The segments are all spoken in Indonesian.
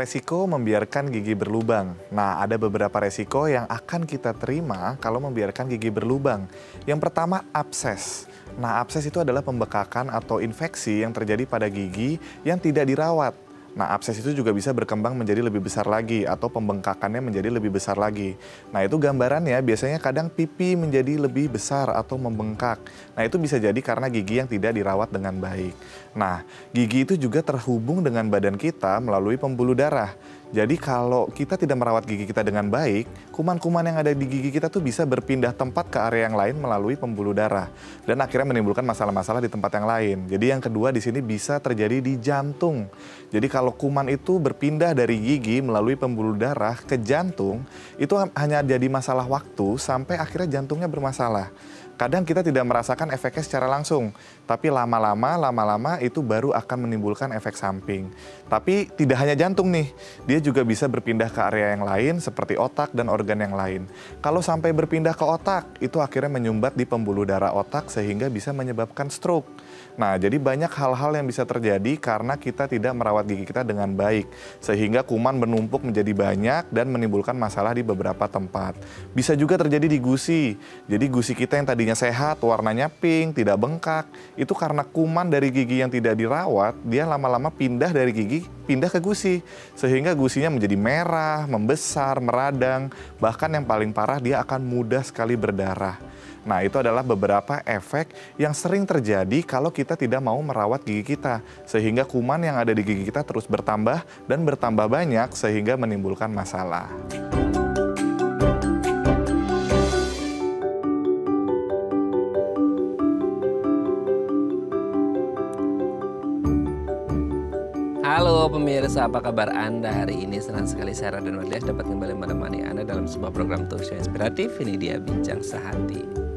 Resiko membiarkan gigi berlubang. Nah, ada beberapa resiko yang akan kita terima kalau membiarkan gigi berlubang. Yang pertama, abses. Nah, abses itu adalah pembekakan atau infeksi yang terjadi pada gigi yang tidak dirawat. Nah, abses itu juga bisa berkembang menjadi lebih besar lagi atau pembengkakannya menjadi lebih besar lagi. Nah, itu gambarannya biasanya kadang pipi menjadi lebih besar atau membengkak. Nah, itu bisa jadi karena gigi yang tidak dirawat dengan baik. Nah, gigi itu juga terhubung dengan badan kita melalui pembuluh darah. Jadi kalau kita tidak merawat gigi kita dengan baik, kuman-kuman yang ada di gigi kita tuh bisa berpindah tempat ke area yang lain melalui pembuluh darah. Dan akhirnya menimbulkan masalah-masalah di tempat yang lain. Jadi yang kedua di sini bisa terjadi di jantung. Jadi kalau kuman itu berpindah dari gigi melalui pembuluh darah ke jantung, itu hanya jadi masalah waktu sampai akhirnya jantungnya bermasalah. Kadang kita tidak merasakan efeknya secara langsung, tapi lama-lama itu baru akan menimbulkan efek samping. Tapi tidak hanya jantung nih, dia juga bisa berpindah ke area yang lain seperti otak dan organ yang lain. Kalau sampai berpindah ke otak, itu akhirnya menyumbat di pembuluh darah otak sehingga bisa menyebabkan stroke. Nah, jadi banyak hal-hal yang bisa terjadi karena kita tidak merawat gigi kita dengan baik. Sehingga kuman menumpuk menjadi banyak dan menimbulkan masalah di beberapa tempat. Bisa juga terjadi di gusi. Jadi gusi kita yang tadinya sehat, warnanya pink, tidak bengkak. Itu karena kuman dari gigi yang tidak dirawat, dia lama-lama pindah dari gigi, pindah ke gusi. Sehingga gusinya menjadi merah, membesar, meradang. Bahkan yang paling parah dia akan mudah sekali berdarah. Nah, itu adalah beberapa efek yang sering terjadi kalau kita tidak mau merawat gigi kita. Sehingga kuman yang ada di gigi kita terus bertambah dan bertambah banyak sehingga menimbulkan masalah. Halo pemirsa, apa kabar Anda hari ini? Senang sekali saya Raden Wardias dapat kembali menemani Anda dalam sebuah program talk show inspiratif. Ini dia Bincang Sehati.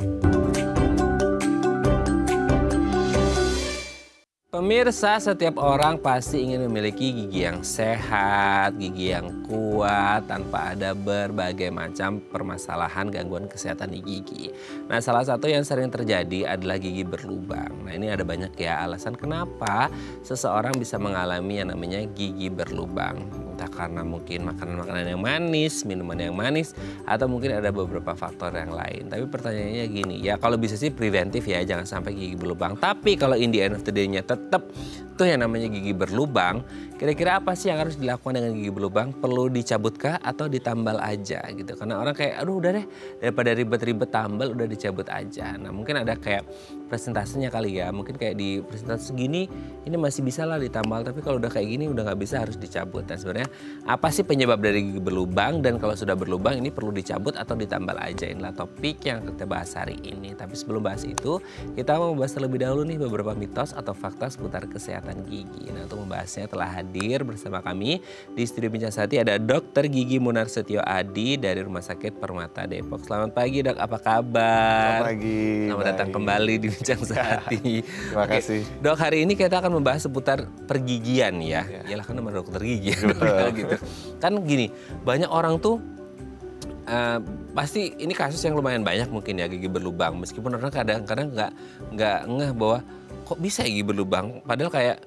Pemirsa, setiap orang pasti ingin memiliki gigi yang sehat, gigi yang kuat, tanpa ada berbagai macam permasalahan gangguan kesehatan di gigi. Nah, salah satu yang sering terjadi adalah gigi berlubang. Nah, ini ada banyak ya alasan kenapa seseorang bisa mengalami yang namanya gigi berlubang. Entah karena mungkin makanan-makanan yang manis, minuman yang manis, atau mungkin ada beberapa faktor yang lain. Tapi pertanyaannya gini, ya kalau bisa sih preventif ya, jangan sampai gigi berlubang. Tapi kalau in the end of the day-nya tetap tuh yang namanya gigi berlubang, kira-kira apa sih yang harus dilakukan dengan gigi berlubang? Perlu dicabutkah atau ditambal aja gitu? Karena orang kayak, aduh udah deh, daripada ribet-ribet tambal udah dicabut aja. Nah, mungkin ada kayak presentasenya kali ya, mungkin kayak di presentasi segini ini masih bisa lah ditambal, tapi kalau udah kayak gini udah nggak bisa, harus dicabut. Nah, sebenarnya apa sih penyebab dari gigi berlubang, dan kalau sudah berlubang ini perlu dicabut atau ditambal aja? Inilah topik yang kita bahas hari ini. Tapi sebelum bahas itu, kita mau membahas terlebih dahulu nih beberapa mitos atau fakta seputar kesehatan gigi. Nah, untuk membahasnya telah hadir bersama kami di studio Bincang Sehati ada Dr. Gigi Munarsetio Adi dari Rumah Sakit Permata Depok. Selamat pagi Dok, apa kabar? Selamat pagi. Selamat datang kembali di Bincang Sehati. Terima kasih. Dok, hari ini kita akan membahas seputar pergigian ya. Yalah kan nama dokter gigi gitu. Kan gini, banyak orang tuh pasti ini kasus yang lumayan banyak mungkin ya gigi berlubang. Meskipun orang kadang-kadang nggak ngeh bahwa kok bisa gigi berlubang. Padahal kayak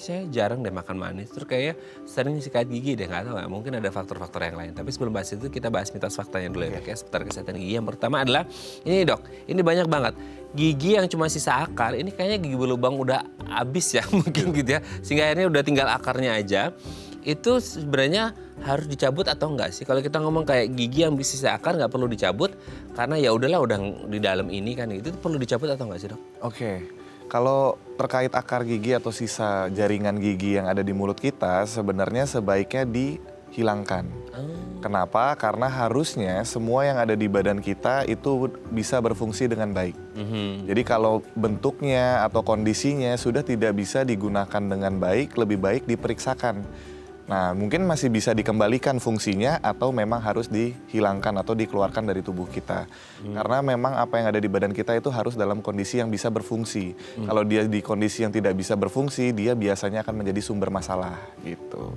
saya jarang deh makan manis. Terus kayak sering sikat gigi deh, nggak tahu nggak. Mungkin ada faktor-faktor yang lain. Tapi sebelum bahas itu kita bahas mitos faktanya dulu ya, seputar kesehatan gigi. Yang pertama adalah ini Dok, ini banyak banget. Gigi yang cuma sisa akar, ini kayaknya gigi berlubang udah habis ya mungkin gitu ya. Sehingga akhirnya udah tinggal akarnya aja. Itu sebenarnya harus dicabut atau enggak sih? Kalau kita ngomong kayak gigi yang sisa akar nggak perlu dicabut karena ya udahlah udah di dalam ini kan, itu perlu dicabut atau enggak sih Dok? Oke. Kalau terkait akar gigi atau sisa jaringan gigi yang ada di mulut kita, sebenarnya sebaiknya dihilangkan. Kenapa? Karena harusnya semua yang ada di badan kita itu bisa berfungsi dengan baik. Jadi kalau bentuknya atau kondisinya sudah tidak bisa digunakan dengan baik, lebih baik diperiksakan. Nah, mungkin masih bisa dikembalikan fungsinya atau memang harus dihilangkan atau dikeluarkan dari tubuh kita. Karena memang apa yang ada di badan kita itu harus dalam kondisi yang bisa berfungsi. Kalau dia di kondisi yang tidak bisa berfungsi, dia biasanya akan menjadi sumber masalah gitu.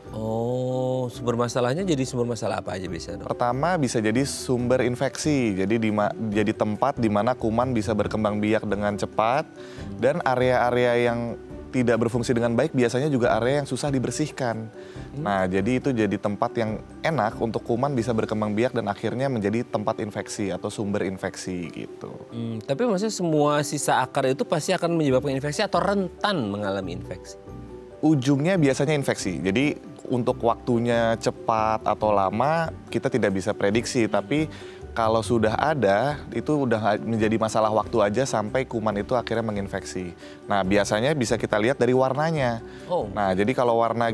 Oh, sumber masalahnya jadi sumber masalah apa aja bisa Dok? Pertama bisa jadi sumber infeksi, jadi tempat di mana kuman bisa berkembang biak dengan cepat dan area-area yang tidak berfungsi dengan baik biasanya juga area yang susah dibersihkan. Nah, jadi itu jadi tempat yang enak untuk kuman bisa berkembang biak dan akhirnya menjadi tempat infeksi atau sumber infeksi gitu. Tapi maksudnya semua sisa akar itu pasti akan menyebabkan infeksi atau rentan mengalami infeksi? Ujungnya biasanya infeksi. Jadi untuk waktunya cepat atau lama kita tidak bisa prediksi, tapi kalau sudah ada, itu udah menjadi masalah waktu aja sampai kuman itu akhirnya menginfeksi. Nah, biasanya bisa kita lihat dari warnanya. Nah, jadi kalau warna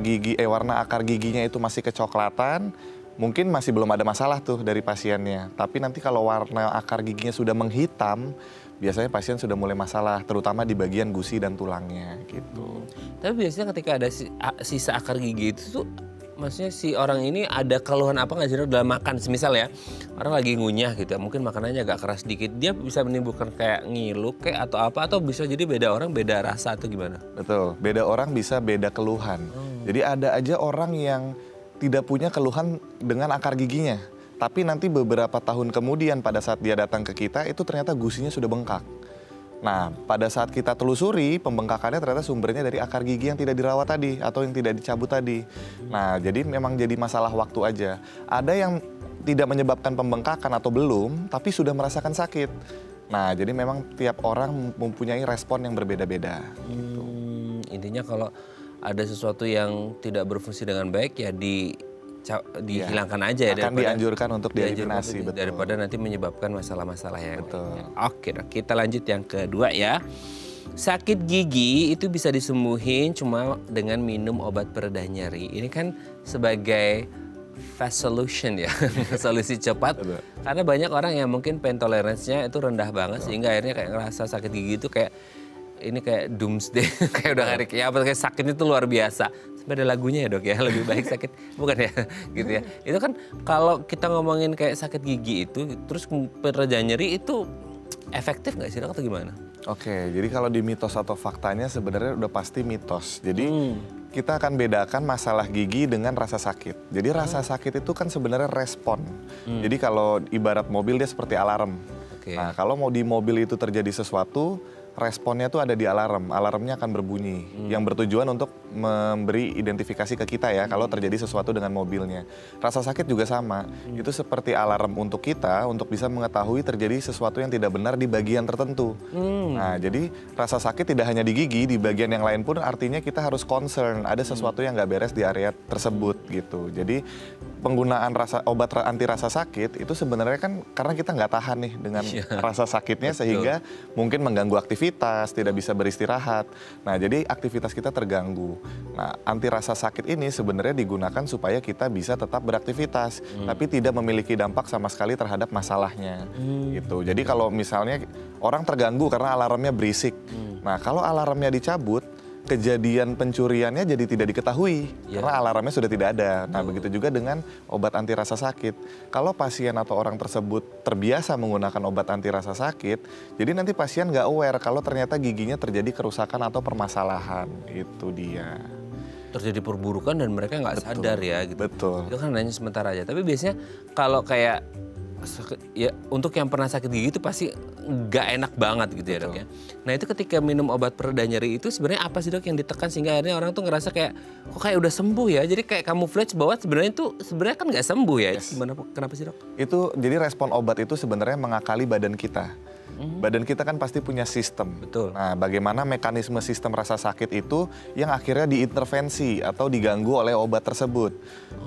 akar giginya itu masih kecoklatan, mungkin masih belum ada masalah tuh dari pasiennya. Tapi nanti kalau warna akar giginya sudah menghitam, biasanya pasien sudah mulai masalah, terutama di bagian gusi dan tulangnya gitu. Tapi biasanya ketika ada sisa akar gigi itu tuh, maksudnya si orang ini ada keluhan apa nggak sih dok dalam makan? Semisal ya, orang lagi ngunyah gitu, mungkin makanannya agak keras sedikit, dia bisa menimbulkan kayak ngilu kayak atau apa, atau bisa jadi beda orang beda rasa atau gimana? Betul, beda orang bisa beda keluhan. Jadi ada aja orang yang tidak punya keluhan dengan akar giginya. Tapi nanti beberapa tahun kemudian pada saat dia datang ke kita, itu ternyata gusinya sudah bengkak. Nah, pada saat kita telusuri, pembengkakannya ternyata sumbernya dari akar gigi yang tidak dirawat tadi atau yang tidak dicabut tadi. Nah, jadi memang jadi masalah waktu aja. Ada yang tidak menyebabkan pembengkakan atau belum, tapi sudah merasakan sakit. Nah, jadi memang tiap orang mempunyai respon yang berbeda-beda. Gitu. Intinya kalau ada sesuatu yang tidak berfungsi dengan baik ya dihilangkan aja ya. Akan dianjurkan untuk dieliminasi. Betul. Daripada nanti menyebabkan masalah-masalah yang betul. Oke, kita lanjut yang kedua ya. Sakit gigi itu bisa disembuhin cuma dengan minum obat pereda nyeri. Ini kan sebagai fast solution ya, solusi cepat. Betul. Karena banyak orang yang mungkin pain tolerance-nya itu rendah banget sehingga akhirnya kayak ngerasa sakit gigi itu kayak ini kayak doomsday, kayak udah hari kayak apa, kayak sakitnya itu luar biasa. Sampai ada lagunya ya dok ya, lebih baik sakit, bukan ya, gitu ya. Itu kan kalau kita ngomongin kayak sakit gigi itu, terus pereda nyeri itu efektif nggak sih dok atau gimana? Oke, jadi kalau di mitos atau faktanya sebenarnya udah pasti mitos. Jadi kita akan bedakan masalah gigi dengan rasa sakit. Jadi rasa sakit itu kan sebenarnya respon. Jadi kalau ibarat mobil dia seperti alarm. Nah, kalau mau di mobil itu terjadi sesuatu, responnya tuh ada di alarm. Alarmnya akan berbunyi yang bertujuan untuk memberi identifikasi ke kita ya kalau terjadi sesuatu dengan mobilnya. Rasa sakit juga sama. Itu seperti alarm untuk kita untuk bisa mengetahui terjadi sesuatu yang tidak benar di bagian tertentu. Nah, jadi rasa sakit tidak hanya di gigi, di bagian yang lain pun artinya kita harus concern ada sesuatu yang nggak beres di area tersebut gitu. Jadi penggunaan obat anti rasa sakit itu sebenarnya kan karena kita nggak tahan nih dengan rasa sakitnya sehingga mungkin mengganggu aktivitas, tidak bisa beristirahat. Nah, jadi aktivitas kita terganggu. Nah, anti rasa sakit ini sebenarnya digunakan supaya kita bisa tetap beraktivitas, tapi tidak memiliki dampak sama sekali terhadap masalahnya. Gitu. Jadi kalau misalnya orang terganggu karena alarmnya berisik. Nah, kalau alarmnya dicabut, kejadian pencuriannya jadi tidak diketahui karena alarmnya sudah tidak ada. Nah, begitu juga dengan obat anti rasa sakit. Kalau pasien atau orang tersebut terbiasa menggunakan obat anti rasa sakit, jadi nanti pasien nggak aware kalau ternyata giginya terjadi kerusakan atau permasalahan. Itu dia. Terjadi perburukan dan mereka nggak sadar ya gitu. Betul. Itu kan hanya sementara aja. Tapi biasanya kalau kayak ya untuk yang pernah sakit gigi itu pasti nggak enak banget gitu ya dok ya. Nah itu ketika minum obat pereda nyeri itu sebenarnya apa sih dok yang ditekan sehingga akhirnya orang tuh ngerasa kayak kok kayak udah sembuh ya. Jadi kayak camouflage bahwa sebenarnya kan nggak sembuh ya. Gimana, kenapa sih dok? Itu jadi respon obat itu sebenarnya mengakali badan kita. Badan kita kan pasti punya sistem. Betul. Nah, bagaimana mekanisme sistem rasa sakit itu yang akhirnya diintervensi atau diganggu oleh obat tersebut.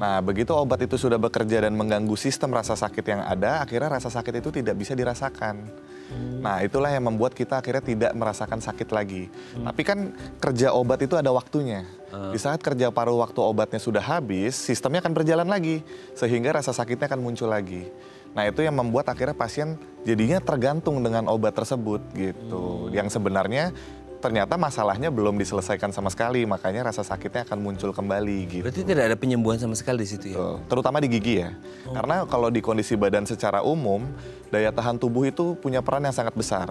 Nah, begitu obat itu sudah bekerja dan mengganggu sistem rasa sakit yang ada, akhirnya rasa sakit itu tidak bisa dirasakan. Nah, itulah yang membuat kita akhirnya tidak merasakan sakit lagi. Tapi kan kerja obat itu ada waktunya. Di saat kerja paruh waktu obatnya sudah habis, sistemnya akan berjalan lagi. Sehingga rasa sakitnya akan muncul lagi. Nah, itu yang membuat akhirnya pasien jadinya tergantung dengan obat tersebut gitu. Yang sebenarnya ternyata masalahnya belum diselesaikan sama sekali, makanya rasa sakitnya akan muncul kembali gitu. Berarti tidak ada penyembuhan sama sekali di situ ya? Terutama di gigi ya. Karena kalau di kondisi badan secara umum, daya tahan tubuh itu punya peran yang sangat besar.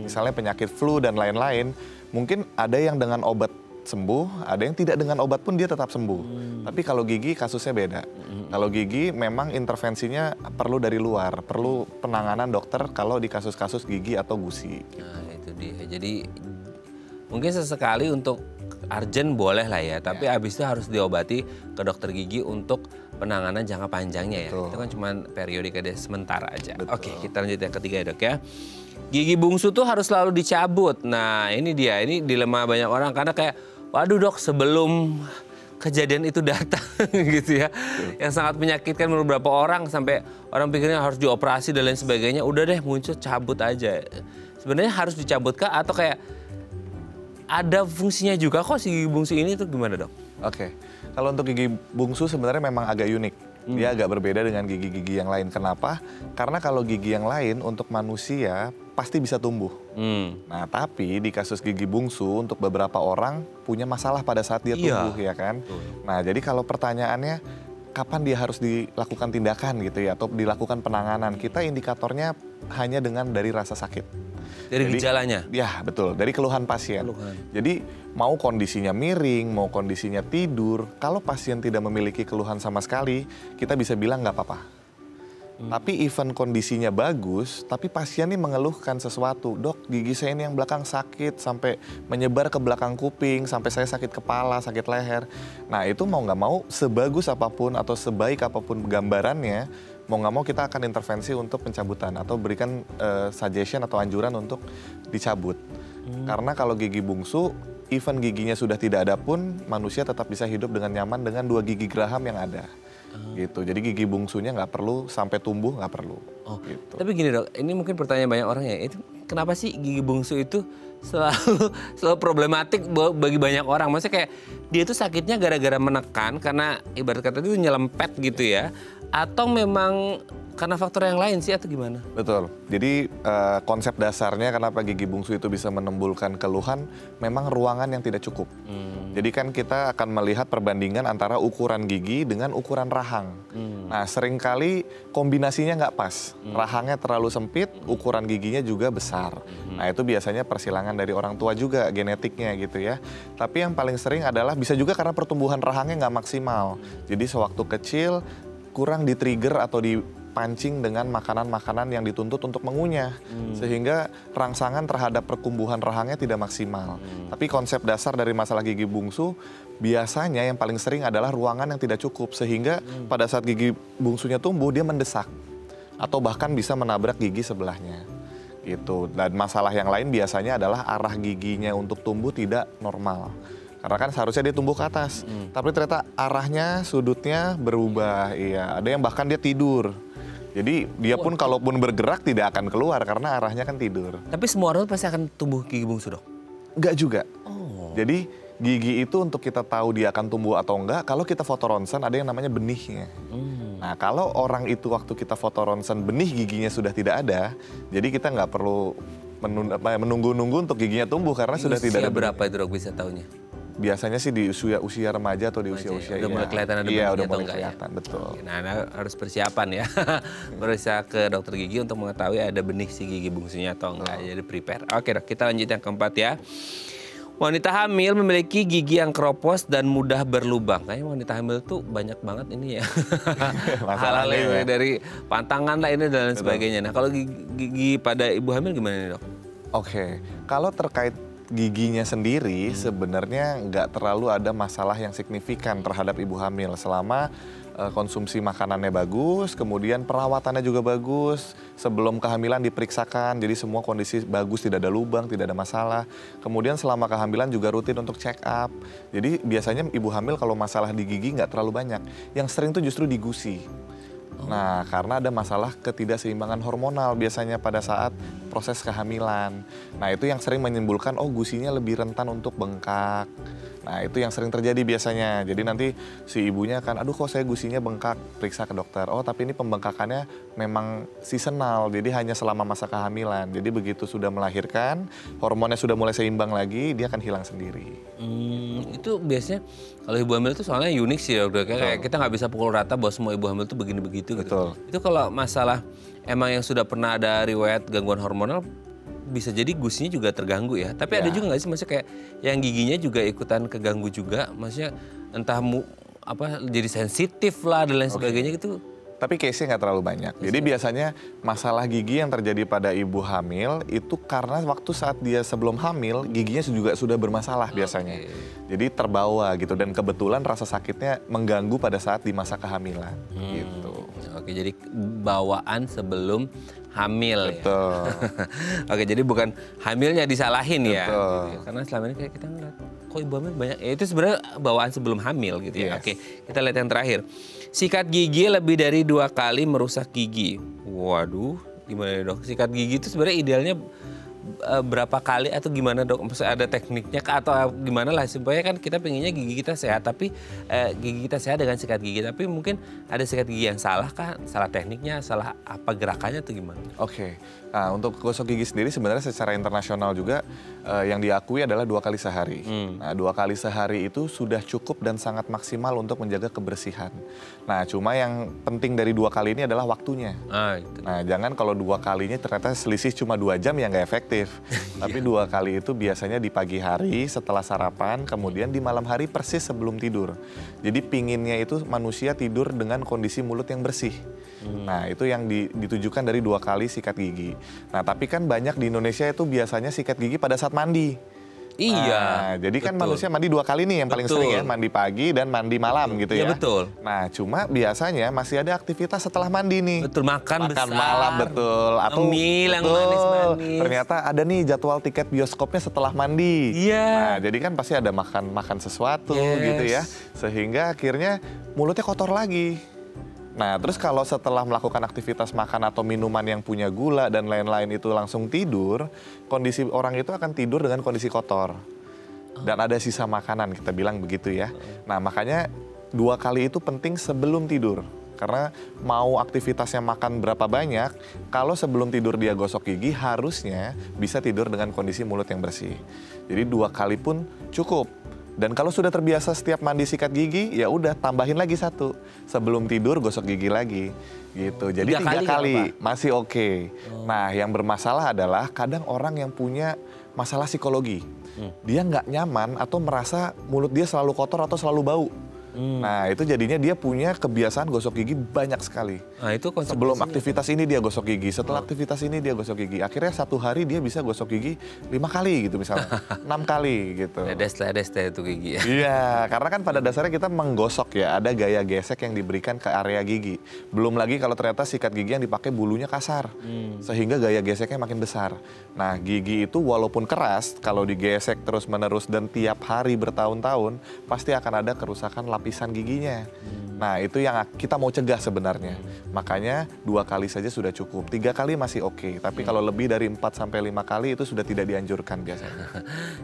Misalnya penyakit flu dan lain-lain, mungkin ada yang dengan obat sembuh, ada yang tidak dengan obat pun dia tetap sembuh. Tapi kalau gigi kasusnya beda. Kalau gigi memang intervensinya perlu dari luar, perlu penanganan dokter kalau di kasus-kasus gigi atau gusi. Nah itu dia. Jadi mungkin sesekali untuk urgent boleh lah ya, tapi abis itu harus diobati ke dokter gigi untuk penanganan jangka panjangnya ya. Betul. Itu kan cuma periodik sementara aja. Betul. Oke, kita lanjut yang ketiga ya dok ya. Gigi bungsu tuh harus selalu dicabut. Nah ini dia, ini dilema banyak orang karena kayak, waduh dok sebelum kejadian itu datang gitu ya. Yang sangat menyakitkan menurut beberapa orang sampai orang pikirnya harus dioperasi dan lain sebagainya. Udah deh muncul cabut aja. Sebenarnya harus dicabut kah atau kayak ada fungsinya juga kok si gigi bungsu ini tuh gimana dok? Oke, kalau untuk gigi bungsu sebenarnya memang agak unik. Dia agak berbeda dengan gigi-gigi yang lain. Kenapa? Karena kalau gigi yang lain untuk manusia pasti bisa tumbuh. Nah, tapi di kasus gigi bungsu untuk beberapa orang punya masalah pada saat dia tumbuh, ya kan? Nah, jadi kalau pertanyaannya kapan dia harus dilakukan tindakan gitu ya, atau dilakukan penanganan, kita indikatornya hanya dengan dari rasa sakit. Dari gejalanya? Ya, betul. Dari keluhan pasien. Jadi mau kondisinya miring, mau kondisinya tidur, kalau pasien tidak memiliki keluhan sama sekali, kita bisa bilang nggak apa-apa. Tapi even kondisinya bagus, tapi pasien ini mengeluhkan sesuatu. Dok, gigi saya ini yang belakang sakit, sampai menyebar ke belakang kuping, sampai saya sakit kepala, sakit leher. Nah itu mau nggak mau, sebagus apapun atau sebaik apapun gambarannya, mau nggak mau kita akan intervensi untuk pencabutan atau berikan suggestion atau anjuran untuk dicabut. Karena kalau gigi bungsu, even giginya sudah tidak ada pun, manusia tetap bisa hidup dengan nyaman dengan 2 gigi geraham yang ada. Gitu. Jadi gigi bungsunya nggak perlu sampai tumbuh, nggak perlu. Gitu. Tapi gini dok, ini mungkin pertanyaan banyak orang ya. Itu kenapa sih gigi bungsu itu selalu problematik bagi banyak orang? Maksudnya kayak dia itu sakitnya gara-gara menekan karena ibarat kata itu nyelempet gitu ya? Atau memang karena faktor yang lain sih atau gimana? Betul. Jadi konsep dasarnya kenapa gigi bungsu itu bisa menimbulkan keluhan, memang ruangan yang tidak cukup. Jadi kan kita akan melihat perbandingan antara ukuran gigi dengan ukuran rahang. Nah seringkali kombinasinya nggak pas. Rahangnya terlalu sempit, ukuran giginya juga besar. Nah itu biasanya persilangan dari orang tua juga, genetiknya gitu ya. Tapi yang paling sering adalah bisa juga karena pertumbuhan rahangnya nggak maksimal. Jadi sewaktu kecil kurang di-trigger atau dipancing dengan makanan-makanan yang dituntut untuk mengunyah. Sehingga rangsangan terhadap pertumbuhan rahangnya tidak maksimal. Tapi konsep dasar dari masalah gigi bungsu, biasanya yang paling sering adalah ruangan yang tidak cukup. Sehingga pada saat gigi bungsunya tumbuh, dia mendesak. Atau bahkan bisa menabrak gigi sebelahnya. Gitu. Dan masalah yang lain biasanya adalah arah giginya untuk tumbuh tidak normal. Karena kan seharusnya dia tumbuh ke atas. Tapi ternyata arahnya, sudutnya berubah. Iya, ada yang bahkan dia tidur. Jadi dia pun kalaupun bergerak tidak akan keluar karena arahnya kan tidur. Tapi semua orang pasti akan tumbuh gigi bungsu dok? Enggak juga. Jadi gigi itu untuk kita tahu dia akan tumbuh atau enggak, kalau kita foto ronsen ada yang namanya benihnya. Nah kalau orang itu waktu kita foto ronsen benih giginya sudah tidak ada, jadi kita nggak perlu menunggu-nunggu untuk giginya tumbuh karena sudah tidak ada. Berapa itu dok bisa tahunya? Biasanya sih di usia remaja atau di usia-usia udah mulai kelihatan ada iya, benihnya udah atau mulai enggak kelihatan, ya? betul. Nah, harus persiapan ya. Berusaha ke dokter gigi untuk mengetahui ada benih si gigi bungsunya atau enggak. Jadi prepare. Oke dok, kita lanjut yang keempat ya. Wanita hamil memiliki gigi yang keropos dan mudah berlubang. Kayaknya wanita hamil tuh banyak banget ini ya. Hal-hal ya. dari pantangan lah ini dan lain sebagainya. Nah kalau gigi pada ibu hamil gimana nih dok? Oke, kalau terkait giginya sendiri sebenarnya nggak terlalu ada masalah yang signifikan terhadap ibu hamil selama konsumsi makanannya bagus, kemudian perawatannya juga bagus, sebelum kehamilan diperiksakan, jadi semua kondisi bagus, tidak ada lubang, tidak ada masalah. Kemudian selama kehamilan juga rutin untuk check up. Jadi biasanya ibu hamil kalau masalah di gigi nggak terlalu banyak, yang sering tuh justru di gusi. Nah, karena ada masalah ketidakseimbangan hormonal biasanya pada saat proses kehamilan. Nah, itu yang sering menimbulkan, oh gusinya lebih rentan untuk bengkak. Nah, itu yang sering terjadi biasanya. Jadi nanti si ibunya kan, aduh kok saya gusinya bengkak, periksa ke dokter. Oh, tapi ini pembengkakannya memang seasonal, jadi hanya selama masa kehamilan. Jadi begitu sudah melahirkan, hormonnya sudah mulai seimbang lagi, dia akan hilang sendiri. Itu biasanya kalau ibu hamil itu soalnya unik sih ya, kayak kita nggak bisa pukul rata bahwa semua ibu hamil itu begini-begitu gitu. Itu kalau masalah emang yang sudah pernah ada riwayat gangguan hormonal, bisa jadi gusinya juga terganggu ya. Tapi ada juga nggak sih maksudnya kayak yang giginya juga ikutan keganggu juga, maksudnya entah jadi sensitif lah dan lain sebagainya gitu. Tapi case-nya nggak terlalu banyak. Jadi biasanya masalah gigi yang terjadi pada ibu hamil itu karena waktu saat dia sebelum hamil giginya juga sudah bermasalah biasanya. Jadi terbawa gitu dan kebetulan rasa sakitnya mengganggu pada saat di masa kehamilan gitu. Oke, jadi bawaan sebelum hamil. Betul. Ya. Oke, jadi bukan hamilnya disalahin ya. Betul. Gitu ya. Karena selama ini kayak kita ngeliat kok ibu hamil banyak. Ya, itu sebenarnya bawaan sebelum hamil gitu ya. Yes. Oke, kita lihat yang terakhir. Sikat gigi lebih dari 2 kali merusak gigi. Waduh, gimana ya dok? Sikat gigi itu sebenarnya idealnya berapa kali atau gimana dok? Maksudnya ada tekniknya kah atau gimana lah supaya kan kita pengennya gigi kita sehat tapi gigi kita sehat dengan sikat gigi tapi mungkin ada sikat gigi yang salah kah? Salah tekniknya, salah apa gerakannya atau gimana? Oke, nah untuk gosok gigi sendiri sebenarnya secara internasional juga yang diakui adalah 2 kali sehari. Nah 2 kali sehari itu sudah cukup dan sangat maksimal untuk menjaga kebersihan. Nah cuma yang penting dari 2 kali ini adalah waktunya. Itu. Nah jangan kalau 2 kalinya ternyata selisih cuma 2 jam ya nggak efektif. Tapi 2 kali itu biasanya di pagi hari setelah sarapan, kemudian di malam hari persis sebelum tidur. Jadi pinginnya itu manusia tidur dengan kondisi mulut yang bersih. Nah itu yang ditujukan dari 2 kali sikat gigi. Nah tapi kan banyak di Indonesia itu biasanya sikat gigi pada saat mandi. Iya. Nah, jadi kan manusia mandi 2 kali nih yang paling sering ya, mandi pagi dan mandi malam gitu ya. Iya betul. Nah, cuma biasanya masih ada aktivitas setelah mandi nih. Betul, makan besar. Malam betul. Atau ngemil yang betul, manis-manis. ternyata ada nih jadwal tiket bioskopnya setelah mandi. Iya. Nah, jadi kan pasti ada makan sesuatu gitu ya. Sehingga akhirnya mulutnya kotor lagi. Nah, terus kalau setelah melakukan aktivitas makan atau minuman yang punya gula dan lain-lain itu langsung tidur, kondisi orang itu akan tidur dengan kondisi kotor. Dan ada sisa makanan, kita bilang begitu ya. Nah, makanya 2 kali itu penting sebelum tidur. Karena mau aktivitasnya makan berapa banyak, kalau sebelum tidur dia gosok gigi, harusnya bisa tidur dengan kondisi mulut yang bersih. Jadi 2 kali pun cukup. Dan kalau sudah terbiasa setiap mandi sikat gigi, ya udah tambahin lagi 1. Sebelum tidur gosok gigi lagi gitu. Jadi 3 kali masih oke. Nah yang bermasalah adalah kadang orang yang punya masalah psikologi. Dia nggak nyaman atau merasa mulut dia selalu kotor atau selalu bau. Nah itu jadinya dia punya kebiasaan gosok gigi banyak sekali. Nah itu sebelum aktivitas ini dia gosok gigi, setelah aktivitas ini dia gosok gigi. Akhirnya 1 hari dia bisa gosok gigi 5 kali gitu misalnya, 6 kali gitu. Ledes itu gigi ya. Iya, karena kan pada dasarnya kita menggosok ya, ada gaya gesek yang diberikan ke area gigi. Belum lagi kalau ternyata sikat gigi yang dipakai bulunya kasar, sehingga gaya geseknya makin besar. Nah gigi itu walaupun keras, kalau digesek terus menerus dan tiap hari bertahun-tahun, pasti akan ada kerusakan lapisan giginya. Nah itu yang kita mau cegah sebenarnya. Makanya 2 kali saja sudah cukup. 3 kali masih oke. Tapi kalau lebih dari 4-5 kali itu sudah tidak dianjurkan biasanya.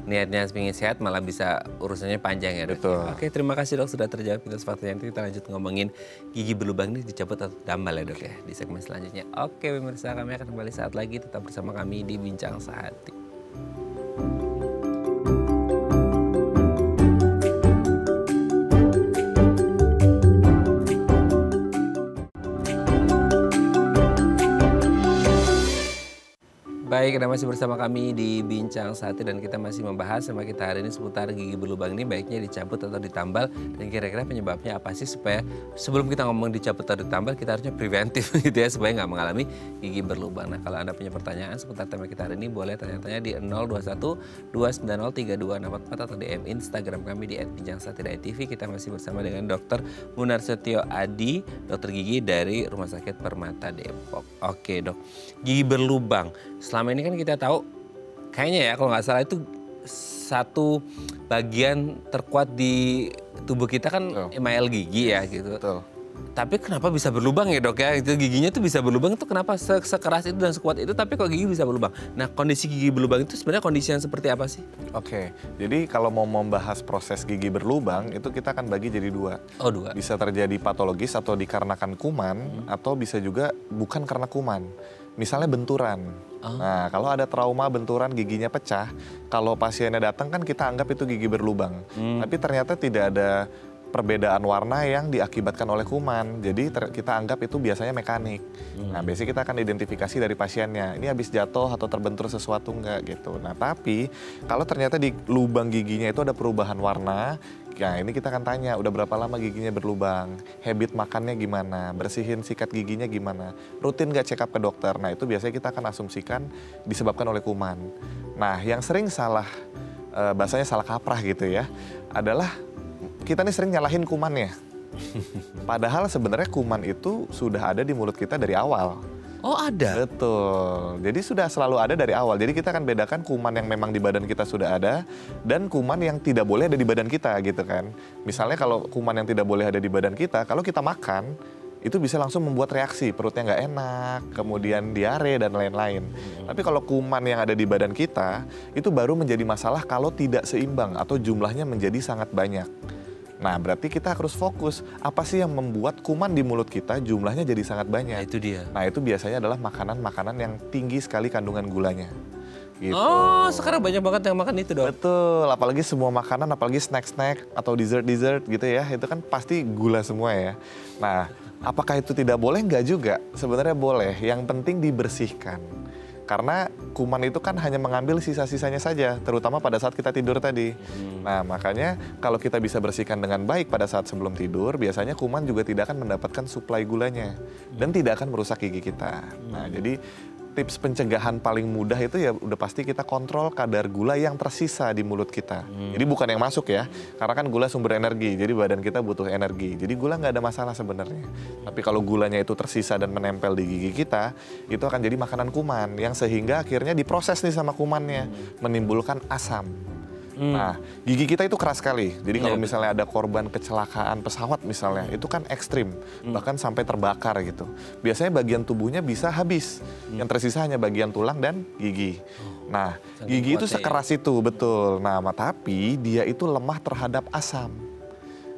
Niatnya pengen sehat malah bisa urusannya panjang ya dok. Betul. Oke, terima kasih dok sudah terjawab mitos fakta. Nanti kita lanjut ngomongin gigi berlubang ini dicabut atau tambal ya dok ya di segmen selanjutnya. Oke pemirsa, kami akan kembali saat lagi. Tetap bersama kami di Bincang Sehati. Baik, Anda masih bersama kami di Bincang Sehati dan kita masih membahas sama kita hari ini seputar gigi berlubang ini baiknya dicabut atau ditambal dan kira-kira penyebabnya apa sih supaya sebelum kita ngomong dicabut atau ditambal kita harusnya preventif gitu ya supaya nggak mengalami gigi berlubang. Nah kalau Anda punya pertanyaan seputar tema kita hari ini boleh tanya-tanya di 021 290 3264 atau DM Instagram kami di @bincangSehati.tv. Kita masih bersama dengan Dr. Munarsetyo Adi, dokter gigi dari Rumah Sakit Permata Depok. Oke dok, gigi berlubang. Selama ini kan kita tahu, kayaknya ya kalau nggak salah itu satu bagian terkuat di tubuh kita kan email gigi ya gitu. Betul. Tapi kenapa bisa berlubang ya dok ya? Itu giginya tuh bisa berlubang itu kenapa sekeras itu dan sekuat itu tapi kok gigi bisa berlubang? Nah kondisi gigi berlubang itu sebenarnya kondisi yang seperti apa sih? Oke, jadi kalau mau membahas proses gigi berlubang itu kita akan bagi jadi 2. Oh 2. Bisa terjadi patologis atau dikarenakan kuman atau bisa juga bukan karena kuman. Misalnya benturan. Nah, kalau ada trauma benturan giginya pecah, kalau pasiennya datang kan kita anggap itu gigi berlubang. Tapi ternyata tidak ada perbedaan warna yang diakibatkan oleh kuman. Jadi kita anggap itu biasanya mekanik. Nah, biasanya kita akan identifikasi dari pasiennya. Ini habis jatuh atau terbentur sesuatu enggak gitu. Nah, tapi kalau ternyata di lubang giginya itu ada perubahan warna, Nah ini kita akan tanya, udah berapa lama giginya berlubang, habit makannya gimana, bersihin sikat giginya gimana, rutin gak check up ke dokter. Nah itu biasanya kita akan asumsikan disebabkan oleh kuman. Nah yang sering salah, bahasanya salah kaprah gitu ya, adalah kita nih sering nyalahin kumannya. Padahal sebenarnya kuman itu sudah ada di mulut kita dari awal. Oh ada? Betul, jadi sudah selalu ada dari awal. Jadi kita akan bedakan kuman yang memang di badan kita sudah ada dan kuman yang tidak boleh ada di badan kita gitu kan. Misalnya kalau kuman yang tidak boleh ada di badan kita, kalau kita makan itu bisa langsung membuat reaksi, perutnya nggak enak, kemudian diare dan lain-lain. Tapi kalau kuman yang ada di badan kita, itu baru menjadi masalah kalau tidak seimbang atau jumlahnya menjadi sangat banyak. Nah, berarti kita harus fokus, apa sih yang membuat kuman di mulut kita jumlahnya jadi sangat banyak. Nah, itu dia. Nah, itu biasanya adalah makanan-makanan yang tinggi sekali kandungan gulanya. Gitu. Oh, sekarang banyak banget yang makan itu dong. Betul, apalagi semua makanan, apalagi snack-snack atau dessert-dessert gitu ya, itu kan pasti gula semua ya. Nah, apakah itu tidak boleh? Enggak juga, sebenarnya boleh, yang penting dibersihkan. Karena kuman itu kan hanya mengambil sisa-sisanya saja, terutama pada saat kita tidur tadi. Nah, makanya kalau kita bisa bersihkan dengan baik pada saat sebelum tidur, biasanya kuman juga tidak akan mendapatkan suplai gulanya dan tidak akan merusak gigi kita. Nah, jadi tips pencegahan paling mudah itu ya udah pasti kita kontrol kadar gula yang tersisa di mulut kita. Jadi bukan yang masuk ya, karena kan gula sumber energi, jadi badan kita butuh energi. Jadi gula nggak ada masalah sebenarnya. Tapi kalau gulanya itu tersisa dan menempel di gigi kita, itu akan jadi makanan kuman yang sehingga akhirnya diproses nih sama kumannya, menimbulkan asam. Nah, gigi kita itu keras sekali. Jadi kalau misalnya ada korban kecelakaan pesawat misalnya, itu kan ekstrim, bahkan sampai terbakar gitu. Biasanya bagian tubuhnya bisa habis, yang tersisa hanya bagian tulang dan gigi. Nah, gigi itu sekeras itu, betul. Nah, tapi dia itu lemah terhadap asam.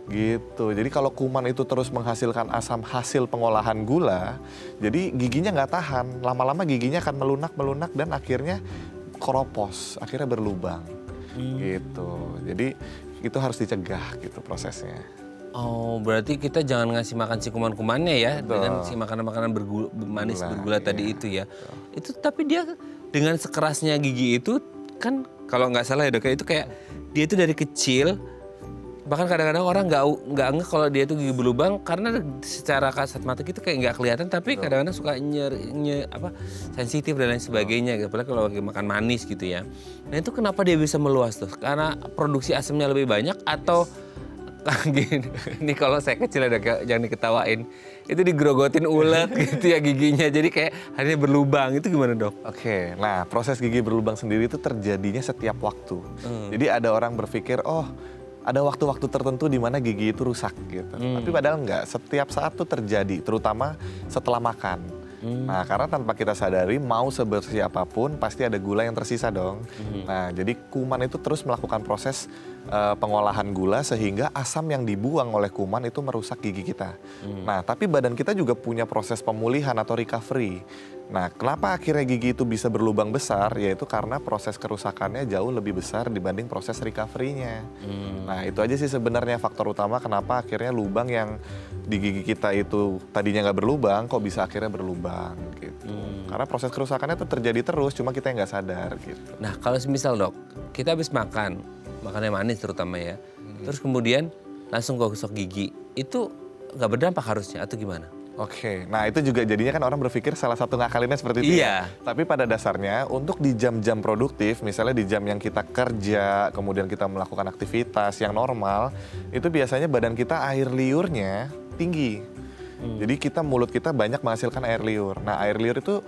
Gitu. Jadi kalau kuman itu terus menghasilkan asam hasil pengolahan gula, jadi giginya nggak tahan. Lama-lama giginya akan melunak dan akhirnya keropos, akhirnya berlubang. Gitu. Jadi itu harus dicegah gitu prosesnya. Oh, berarti kita jangan ngasih makan si kuman-kumannya ya. Betul. Dengan si makanan-makanan manis bergula tadi itu ya. Betul. Itu tapi dia dengan sekerasnya gigi itu kan kalau nggak salah ya Dok, itu kayak dia itu dari kecil, bahkan kadang-kadang orang nggak ngeh kalau dia itu gigi berlubang karena secara kasat mata itu kayak nggak kelihatan, tapi kadang-kadang suka sensitif dan lain sebagainya, apalagi kalau lagi makan manis gitu ya. Nah itu kenapa dia bisa meluas tuh? Karena produksi asamnya lebih banyak atau gini? Ini kalau saya kecil ada jangan diketawain, itu digerogotin ulet gitu ya giginya, jadi kayak akhirnya berlubang. Itu gimana Dok? Oke, nah proses gigi berlubang sendiri itu terjadinya setiap waktu. Jadi ada orang berpikir, oh ada waktu-waktu tertentu di mana gigi itu rusak gitu. Tapi padahal enggak, setiap saat tuh terjadi, terutama setelah makan. Nah, karena tanpa kita sadari, mau sebersih apapun pasti ada gula yang tersisa dong. Nah, jadi kuman itu terus melakukan proses pengolahan gula sehingga asam yang dibuang oleh kuman itu merusak gigi kita. Nah, tapi badan kita juga punya proses pemulihan atau recovery. Nah, kenapa akhirnya gigi itu bisa berlubang besar? Yaitu karena proses kerusakannya jauh lebih besar dibanding proses recovery-nya. Nah, itu aja sih sebenarnya faktor utama kenapa akhirnya lubang yang di gigi kita itu tadinya nggak berlubang, kok bisa akhirnya berlubang gitu. Karena proses kerusakannya itu terjadi terus, cuma kita yang nggak sadar gitu. Nah, kalau misal Dok, kita habis makan yang manis terutama ya, terus kemudian langsung gosok gigi, itu nggak berdampak harusnya atau gimana? Oke, nah itu juga jadinya kan orang berpikir salah satu ngakalinnya seperti itu. Iya. Ya. Tapi pada dasarnya untuk di jam-jam produktif, misalnya di jam yang kita kerja, kemudian kita melakukan aktivitas yang normal, itu biasanya badan kita air liurnya tinggi. Jadi mulut kita banyak menghasilkan air liur. Nah, air liur itu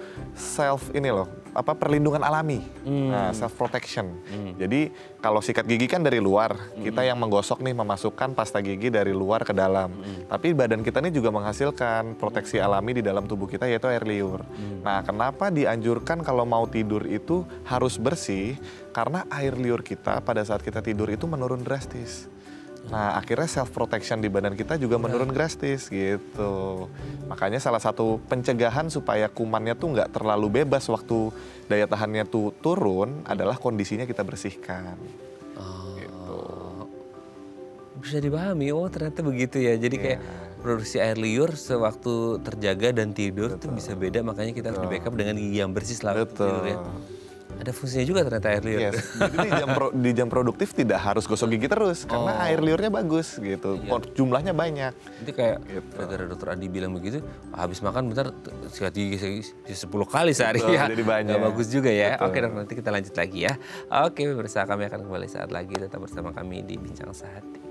perlindungan alami. Nah, self protection. Jadi kalau sikat gigi kan dari luar, kita yang menggosok nih memasukkan pasta gigi dari luar ke dalam. Tapi badan kita ini juga menghasilkan proteksi alami di dalam tubuh kita yaitu air liur. Nah, kenapa dianjurkan kalau mau tidur itu harus bersih? Karena air liur kita pada saat kita tidur itu menurun drastis. Nah, akhirnya self protection di badan kita juga menurun drastis gitu. Makanya salah satu pencegahan supaya kumannya tuh nggak terlalu bebas waktu daya tahannya tuh turun adalah kondisinya kita bersihkan. Gitu. Bisa dipahami, oh ternyata begitu ya. Jadi kayak produksi air liur sewaktu terjaga dan tidur tuh bisa beda, makanya kita harus di backup dengan gigi yang bersih setelah tidur ya. Ada fungsinya juga ternyata air liur. Yes. Jadi di jam produktif tidak harus gosok gigi terus karena air liurnya bagus gitu. Jumlahnya banyak. Nanti kayak gara-gara dokter Adi bilang begitu, habis makan bentar sikat gigi 10 kali sehari ya. Jadi banyak. Nggak bagus juga ya. Betul. Oke dok, nanti kita lanjut lagi ya. Oke, pemirsa kami akan kembali saat lagi. Tetap bersama kami di Bincang Sehati.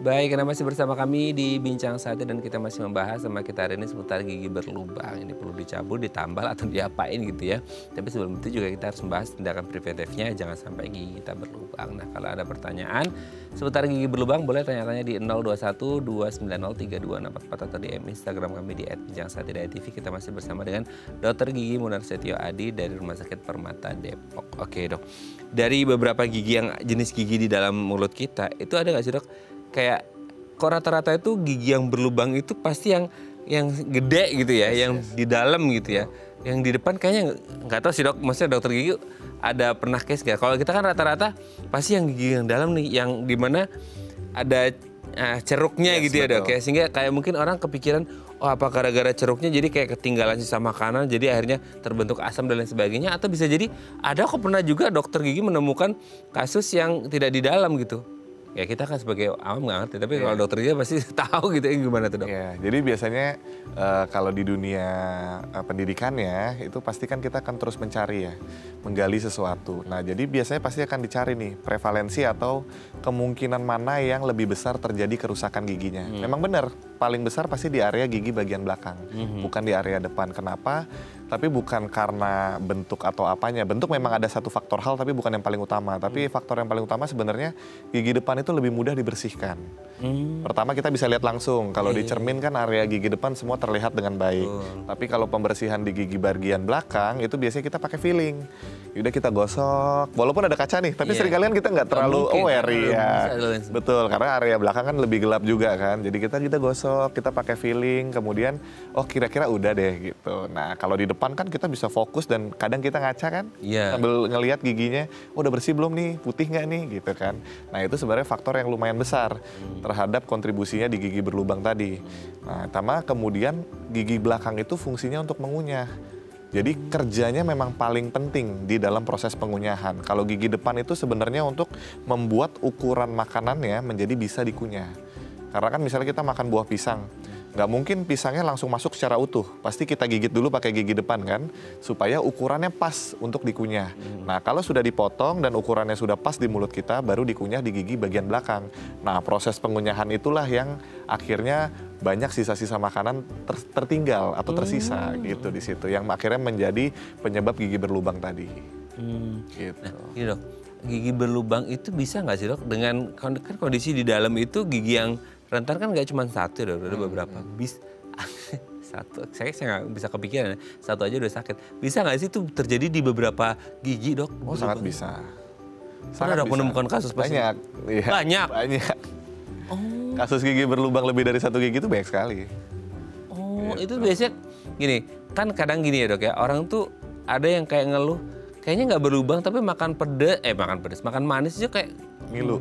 Baik, karena masih bersama kami di Bincang Sehati dan kita masih membahas sama kita hari ini seputar gigi berlubang. Ini perlu dicabut, ditambal atau diapain gitu ya. Tapi sebelum itu juga kita harus membahas tindakan preventifnya, jangan sampai gigi kita berlubang. Nah, kalau ada pertanyaan seputar gigi berlubang boleh tanya-tanya di 021 290 3264 atau di Instagram kami di @bincangSehati.tv. Kita masih bersama dengan Dr. Gigi Munarsetio Adi dari Rumah Sakit Permata Depok. Oke dok, dari beberapa gigi yang jenis gigi di dalam mulut kita, itu ada nggak sih dok? Kayak kok rata-rata itu gigi yang berlubang itu pasti yang gede gitu ya, yang di dalam gitu ya. Yang di depan kayaknya nggak tahu sih dok, maksudnya dokter gigi ada pernah case nggak? Kalau kita kan rata-rata pasti yang gigi yang dalam nih, yang dimana ada ceruknya gitu ya dok ya. Sehingga kayak mungkin orang kepikiran, oh apa gara-gara ceruknya jadi kayak ketinggalan sisa makanan, jadi akhirnya terbentuk asam dan lain sebagainya. Atau bisa jadi ada kok pernah juga dokter gigi menemukan kasus yang tidak di dalam gitu. Ya kita kan sebagai awam nggak ngerti, tapi kalau dokter gigi pasti tahu gitu ya, gimana tuh dok? Ya, jadi biasanya kalau di dunia pendidikannya itu pasti kan kita akan terus mencari ya, menggali sesuatu. Nah jadi biasanya pasti akan dicari nih prevalensi atau kemungkinan mana yang lebih besar terjadi kerusakan giginya. Memang benar, paling besar pasti di area gigi bagian belakang, bukan di area depan. Kenapa? Tapi bukan karena bentuk atau apanya. Bentuk memang ada satu faktor hal, tapi bukan yang paling utama. Tapi faktor yang paling utama sebenarnya gigi depan itu lebih mudah dibersihkan. Pertama kita bisa lihat langsung. Kalau di cermin kan area gigi depan semua terlihat dengan baik. Tapi kalau pembersihan di gigi bagian belakang itu biasanya kita pakai feeling. Yaudah kita gosok. Walaupun ada kaca nih, tapi seringkali kan kita nggak terlalu aware ya. Betul, karena area belakang kan lebih gelap juga kan. Jadi kita gosok, kita pakai feeling. Kemudian oh kira-kira udah deh gitu. Nah kalau di depan kan kita bisa fokus dan kadang kita ngaca kan sambil ngelihat giginya, oh udah bersih belum nih, putih nggak nih gitu kan. Nah itu sebenarnya faktor yang lumayan besar terhadap kontribusinya di gigi berlubang tadi. Nah sama kemudian gigi belakang itu fungsinya untuk mengunyah. Jadi kerjanya memang paling penting di dalam proses pengunyahan. Kalau gigi depan itu sebenarnya untuk membuat ukuran makanannya menjadi bisa dikunyah. Karena kan misalnya kita makan buah pisang, nggak mungkin pisangnya langsung masuk secara utuh. Pasti kita gigit dulu pakai gigi depan kan, supaya ukurannya pas untuk dikunyah. Nah kalau sudah dipotong dan ukurannya sudah pas di mulut kita, baru dikunyah di gigi bagian belakang. Nah proses pengunyahan itulah yang akhirnya banyak sisa-sisa makanan tertinggal atau tersisa gitu di situ, yang akhirnya menjadi penyebab gigi berlubang tadi. Gitu. Nah, ini dok, gigi berlubang itu bisa nggak sih dok dengan kan kondisi di dalam itu gigi yang rentan kan nggak cuma satu dok, ada beberapa. Satu, saya nggak bisa kepikiran, satu aja udah sakit. Bisa nggak sih itu terjadi di beberapa gigi dok? Oh sangat bisa. Sangat bisa. Menemukan kasus banyak. Iya, banyak. Kasus gigi berlubang lebih dari satu gigi itu banyak sekali. Oh gitu. Itu biasanya gini, kan kadang gini ya dok ya, orang tuh ada yang kayak ngeluh, kayaknya nggak berlubang tapi makan pedes, makan manis aja kayak ngilu.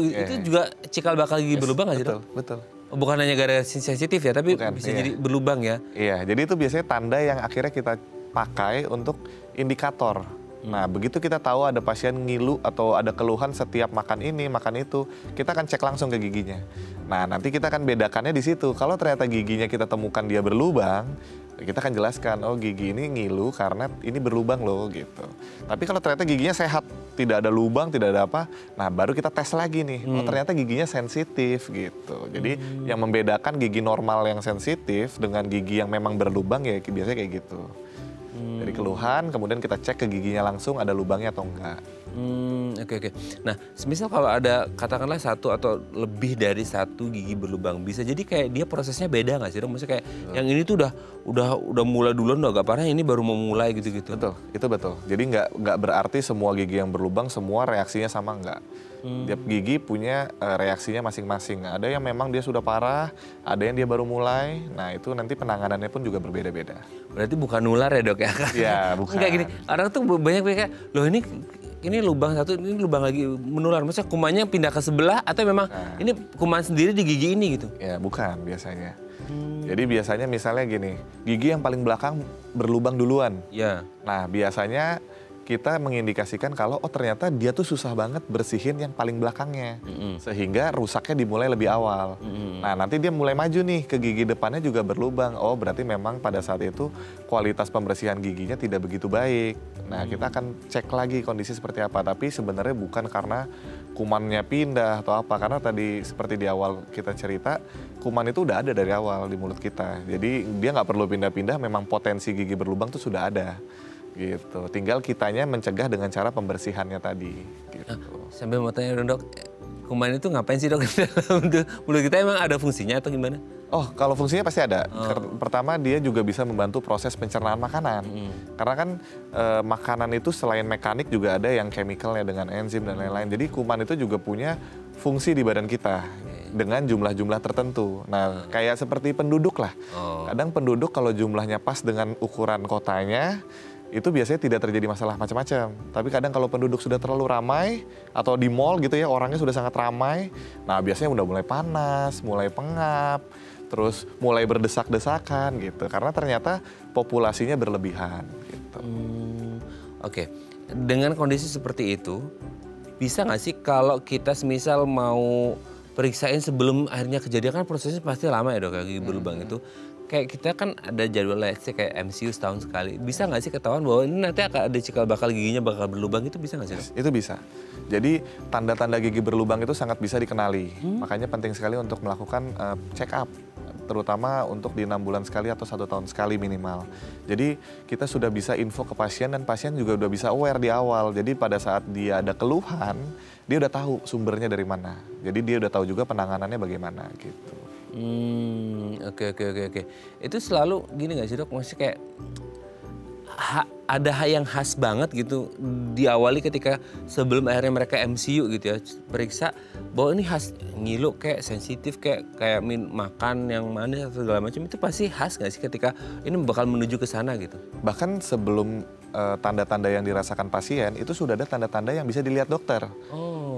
Itu juga cikal bakal gigi berlubang nggak sih dok? Betul. Oh, bukan hanya gara-gara sensitif ya, tapi bisa jadi berlubang ya? Iya, jadi itu biasanya tanda yang akhirnya kita pakai untuk indikator. Nah, begitu kita tahu ada pasien ngilu atau ada keluhan setiap makan ini, makan itu, kita akan cek langsung ke giginya. Nah, nanti kita akan bedakannya di situ. Kalau ternyata giginya kita temukan dia berlubang, kita akan jelaskan, oh gigi ini ngilu karena ini berlubang loh gitu. Tapi kalau ternyata giginya sehat, tidak ada lubang, tidak ada apa, nah baru kita tes lagi nih, oh ternyata giginya sensitif gitu. Jadi yang membedakan gigi normal yang sensitif dengan gigi yang memang berlubang ya biasanya kayak gitu. Dari keluhan, kemudian kita cek ke giginya langsung ada lubangnya atau enggak. Oke. Nah, semisal kalau ada katakanlah satu atau lebih dari satu gigi berlubang, bisa jadi kayak dia prosesnya beda nggak sih dok? Maksudnya kayak yang ini tuh udah mulai duluan udah agak parah, ini baru mau mulai gitu-gitu. Betul, itu betul. Jadi nggak berarti semua gigi yang berlubang semua reaksinya sama, nggak. Tiap gigi punya reaksinya masing-masing. Ada yang memang dia sudah parah, ada yang dia baru mulai. Nah itu nanti penanganannya pun juga berbeda-beda. Berarti bukan nular ya dok ya? Iya bukan. Enggak gini, orang tuh banyak kayak, loh ini ini lubang satu, ini lubang lagi menular. Maksudnya kumannya pindah ke sebelah atau memang ini kuman sendiri di gigi ini gitu? Ya bukan biasanya. Jadi biasanya misalnya gini, gigi yang paling belakang berlubang duluan. Ya. Nah biasanya kita mengindikasikan kalau oh ternyata dia tuh susah banget bersihin yang paling belakangnya. Sehingga rusaknya dimulai lebih awal. Nah nanti dia mulai maju nih ke gigi depannya juga berlubang. Oh berarti memang pada saat itu kualitas pembersihan giginya tidak begitu baik. Nah kita akan cek lagi kondisi seperti apa. Tapi sebenarnya bukan karena kumannya pindah atau apa. Karena tadi seperti di awal kita cerita, kuman itu udah ada dari awal di mulut kita. Jadi dia nggak perlu pindah-pindah, memang potensi gigi berlubang tuh sudah ada. Gitu. Tinggal kitanya mencegah dengan cara pembersihannya tadi. Gitu. Sambil mau tanya dong dok, kuman itu ngapain sih dok di dalam mulut kita, emang ada fungsinya atau gimana? Oh, kalau fungsinya pasti ada. Pertama dia juga bisa membantu proses pencernaan makanan. Karena kan makanan itu selain mekanik juga ada yang chemicalnya dengan enzim dan lain-lain. Jadi kuman itu juga punya fungsi di badan kita dengan jumlah-jumlah tertentu. Nah, kayak seperti penduduk lah. Kadang penduduk kalau jumlahnya pas dengan ukuran kotanya, itu biasanya tidak terjadi masalah macam-macam. Tapi kadang kalau penduduk sudah terlalu ramai atau di mall gitu ya, orangnya sudah sangat ramai, nah biasanya udah mulai panas, mulai pengap, terus mulai berdesak-desakan gitu. Karena ternyata populasinya berlebihan gitu. Oke. Dengan kondisi seperti itu, bisa nggak sih kalau kita semisal mau periksain sebelum akhirnya kejadian, kan prosesnya pasti lama ya dok, kayak gigi berlubang itu. Kayak kita kan ada jadwal kayak MCU setahun sekali. Bisa nggak sih ketahuan bahwa ini nanti akan ada cikal bakal giginya bakal berlubang, itu bisa nggak sih? Itu bisa. Jadi tanda-tanda gigi berlubang itu sangat bisa dikenali. Makanya penting sekali untuk melakukan check up. Terutama untuk di 6 bulan sekali atau 1 tahun sekali minimal. Jadi kita sudah bisa info ke pasien dan pasien juga udah bisa aware di awal. Jadi pada saat dia ada keluhan, dia udah tahu sumbernya dari mana. Jadi dia udah tahu juga penanganannya bagaimana gitu. Oke. Itu selalu gini nggak sih dok? Maksudnya kayak ada hal yang khas banget gitu diawali ketika sebelum akhirnya mereka MCU gitu ya, periksa bahwa ini khas, ngilu kayak sensitif kayak makan yang manis atau segala macam, itu pasti khas nggak sih ketika ini bakal menuju ke sana gitu? Bahkan sebelum tanda-tanda yang dirasakan pasien itu sudah ada tanda-tanda yang bisa dilihat dokter.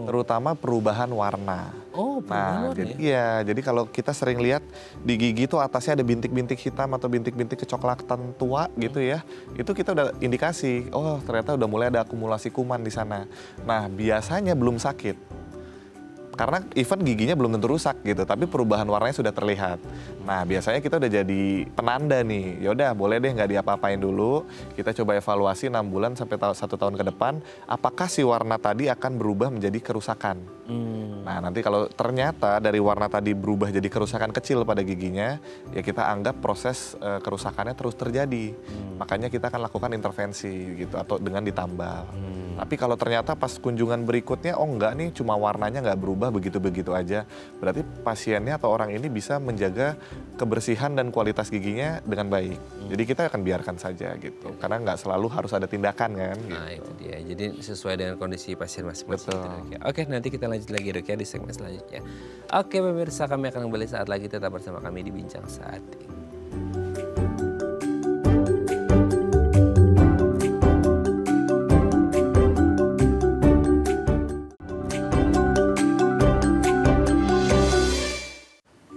Terutama perubahan warna. Perubahan warna ya? Jadi kalau kita sering lihat di gigi tuh atasnya ada bintik-bintik hitam atau bintik-bintik kecoklatan tua gitu ya. Itu kita udah indikasi, oh ternyata udah mulai ada akumulasi kuman di sana. Nah biasanya belum sakit. Karena even giginya belum tentu rusak gitu, tapi perubahan warnanya sudah terlihat. Nah biasanya kita udah jadi penanda nih, yaudah boleh deh nggak diapa-apain dulu, kita coba evaluasi 6 bulan sampai 1 tahun ke depan, apakah si warna tadi akan berubah menjadi kerusakan. Nah nanti kalau ternyata dari warna tadi berubah jadi kerusakan kecil pada giginya, ya kita anggap proses kerusakannya terus terjadi. Makanya kita akan lakukan intervensi gitu, atau dengan ditambal. Tapi kalau ternyata pas kunjungan berikutnya, oh enggak nih cuma warnanya nggak berubah begitu-begitu aja. Berarti pasiennya atau orang ini bisa menjaga kebersihan dan kualitas giginya dengan baik. Jadi kita akan biarkan saja gitu. Karena nggak selalu harus ada tindakan kan. Nah gitu. itu dia, jadi sesuai dengan kondisi pasien masing-masing. Oke, nanti kita lanjut lagi dok ya di segmen selanjutnya. Oke pemirsa, kami akan kembali saat lagi, tetap bersama kami di Bincang Saat ini.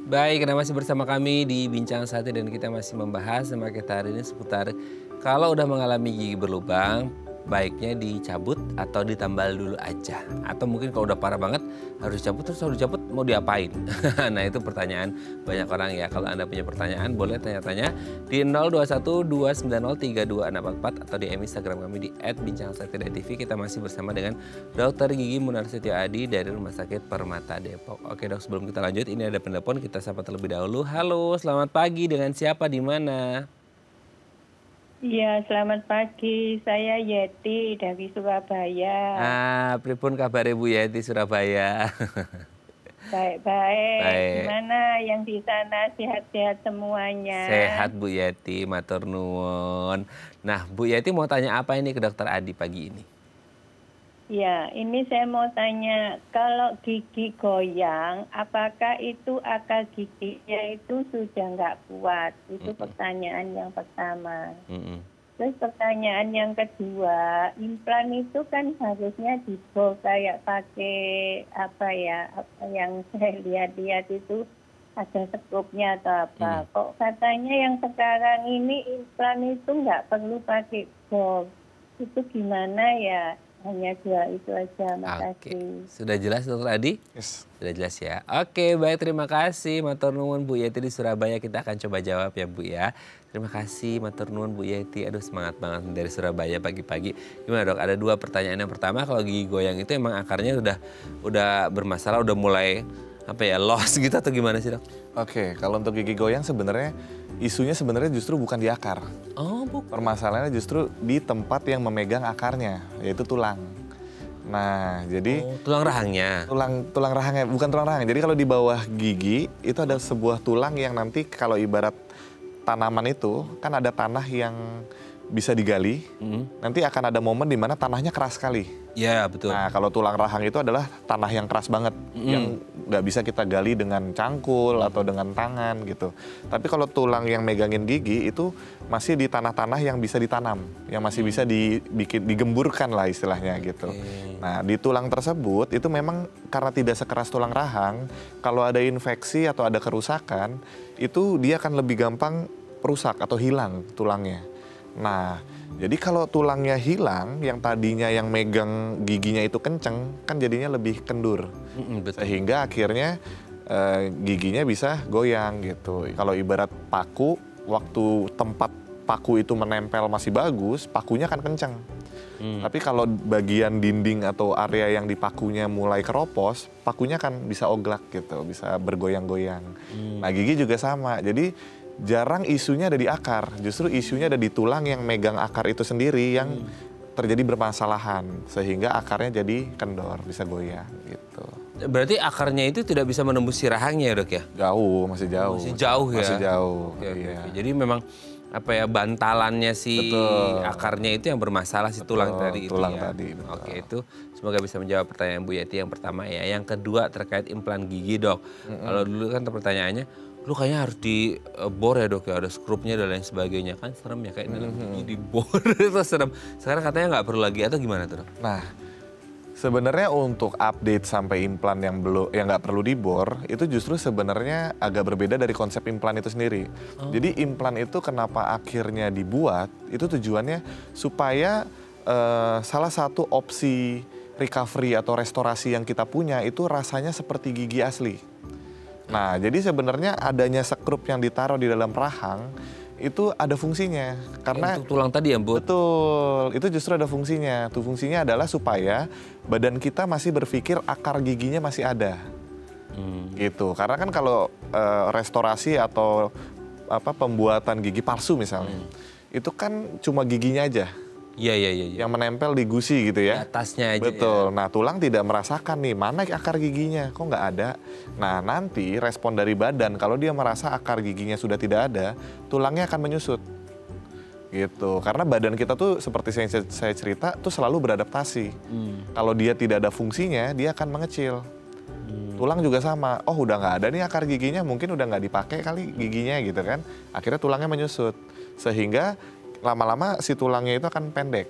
Baik, Anda masih bersama kami di Bincang Saat ini dan kita masih membahas sama kita hari ini seputar kalau udah mengalami gigi berlubang, baiknya dicabut atau ditambal dulu aja. Atau mungkin kalau udah parah banget harus dicabut, terus harus dicabut mau diapain? Nah itu pertanyaan banyak orang ya. Kalau Anda punya pertanyaan boleh tanya-tanya di 0212903244 atau di Instagram kami di @bincangsaat.tv. Kita masih bersama dengan Dr. Gigi Munar Setio Adi dari Rumah Sakit Permata Depok. Oke dok, sebelum kita lanjut ini ada penelpon, kita sapa terlebih dahulu. Halo, selamat pagi, dengan siapa, di mana? Iya, selamat pagi. Saya Yeti dari Surabaya. Pripun kabar Ibu Yeti Surabaya? Baik-baik. Gimana yang di sana, sehat-sehat semuanya? Sehat Bu Yeti, matur nuwun. Nah, Bu Yeti mau tanya apa ini ke Dokter Adi pagi ini? Ya, ini saya mau tanya, kalau gigi goyang, apakah itu akar giginya itu sudah nggak kuat? Itu pertanyaan yang pertama. Terus pertanyaan yang kedua, implan itu kan harusnya dibor kayak pakai apa ya, apa yang saya lihat-lihat itu ada sekupnya atau apa. Kok katanya yang sekarang ini implan itu nggak perlu pakai bor. Itu gimana ya? Hanya dua itu aja, makasih. Sudah jelas Dokter Adi? Yes. Sudah jelas ya. Oke, baik, terima kasih matur nuwun Bu Yeti di Surabaya. Kita akan coba jawab ya Bu ya. Terima kasih matur nuwun Bu Yeti. Aduh, semangat banget dari Surabaya pagi-pagi. Gimana Dok? Ada dua pertanyaan. Yang pertama, kalau gigi goyang itu emang akarnya udah bermasalah, udah mulai apa ya, loss gitu atau gimana sih Dok? Oke, kalau untuk gigi goyang sebenarnya isunya sebenarnya justru bukan di akar. Oh, bukan. Permasalahannya justru di tempat yang memegang akarnya, yaitu tulang. Nah, jadi Tulang rahangnya. tulang rahangnya, bukan tulang rahang. Jadi kalau di bawah gigi itu ada sebuah tulang yang nanti kalau ibarat tanaman itu kan ada tanah yang bisa digali. Nanti akan ada momen di mana tanahnya keras sekali. Ya, betul. Nah, kalau tulang rahang itu adalah tanah yang keras banget, yang nggak bisa kita gali dengan cangkul atau dengan tangan gitu. Tapi kalau tulang yang megangin gigi itu masih di tanah-tanah yang bisa ditanam, yang masih bisa digemburkan lah istilahnya gitu. Nah, di tulang tersebut itu memang karena tidak sekeras tulang rahang, kalau ada infeksi atau ada kerusakan, itu dia akan lebih gampang rusak atau hilang tulangnya. Nah, jadi kalau tulangnya hilang, yang tadinya yang megang giginya itu kenceng, kan jadinya lebih kendur. Betul. Sehingga akhirnya giginya bisa goyang gitu. Kalau ibarat paku, waktu tempat paku itu menempel masih bagus, pakunya kan kenceng. Tapi kalau bagian dinding atau area yang dipakunya mulai keropos, pakunya kan bisa oglak gitu, bisa bergoyang-goyang. Nah, gigi juga sama. Jadi jarang isunya ada di akar, justru isunya ada di tulang yang megang akar itu sendiri yang terjadi bermasalahan, sehingga akarnya jadi kendor, bisa goyang gitu. Berarti akarnya itu tidak bisa menembus si rahangnya ya Dok ya? Jauh, masih jauh. Masih jauh ya? Masih jauh, Oke. iya. Jadi memang apa ya, bantalannya si Betul. akarnya itu yang bermasalah, si tulang tadi itu tulang ya? tadi, betul. Oke, itu semoga bisa menjawab pertanyaan Bu Yeti yang pertama ya. Yang kedua terkait implan gigi Dok. Kalau dulu kan pertanyaannya, lu kayaknya harus dibor ya Dok ya, ada skrupnya dan lain sebagainya, kan serem ya kayak dalam gigi dibor itu serem. Sekarang katanya nggak perlu lagi atau gimana tuh Dok? Nah, sebenarnya untuk update sampai implan yang nggak perlu dibor, itu justru sebenarnya agak berbeda dari konsep implan itu sendiri. Jadi implan itu kenapa akhirnya dibuat, itu tujuannya supaya salah satu opsi recovery atau restorasi yang kita punya itu rasanya seperti gigi asli. Nah, jadi sebenarnya adanya sekrup yang ditaruh di dalam rahang itu ada fungsinya. Karena Untuk tulang tadi ya Bu? betul, itu justru ada fungsinya. Tuh fungsinya adalah supaya badan kita masih berpikir akar giginya masih ada. Gitu. Karena kan kalau restorasi atau pembuatan gigi palsu misalnya, itu kan cuma giginya aja. Iya. Yang menempel di gusi gitu ya. Di atasnya aja. Betul. Ya. Nah, tulang tidak merasakan nih mana akar giginya, kok nggak ada. Nah, nanti respon dari badan kalau dia merasa akar giginya sudah tidak ada, tulangnya akan menyusut. Gitu. Karena badan kita tuh seperti saya cerita tuh selalu beradaptasi. Kalau dia tidak ada fungsinya, dia akan mengecil. Tulang juga sama. Oh, udah nggak ada nih akar giginya, mungkin udah nggak dipakai kali giginya gitu kan. Akhirnya tulangnya menyusut. Sehingga lama-lama si tulangnya itu akan pendek.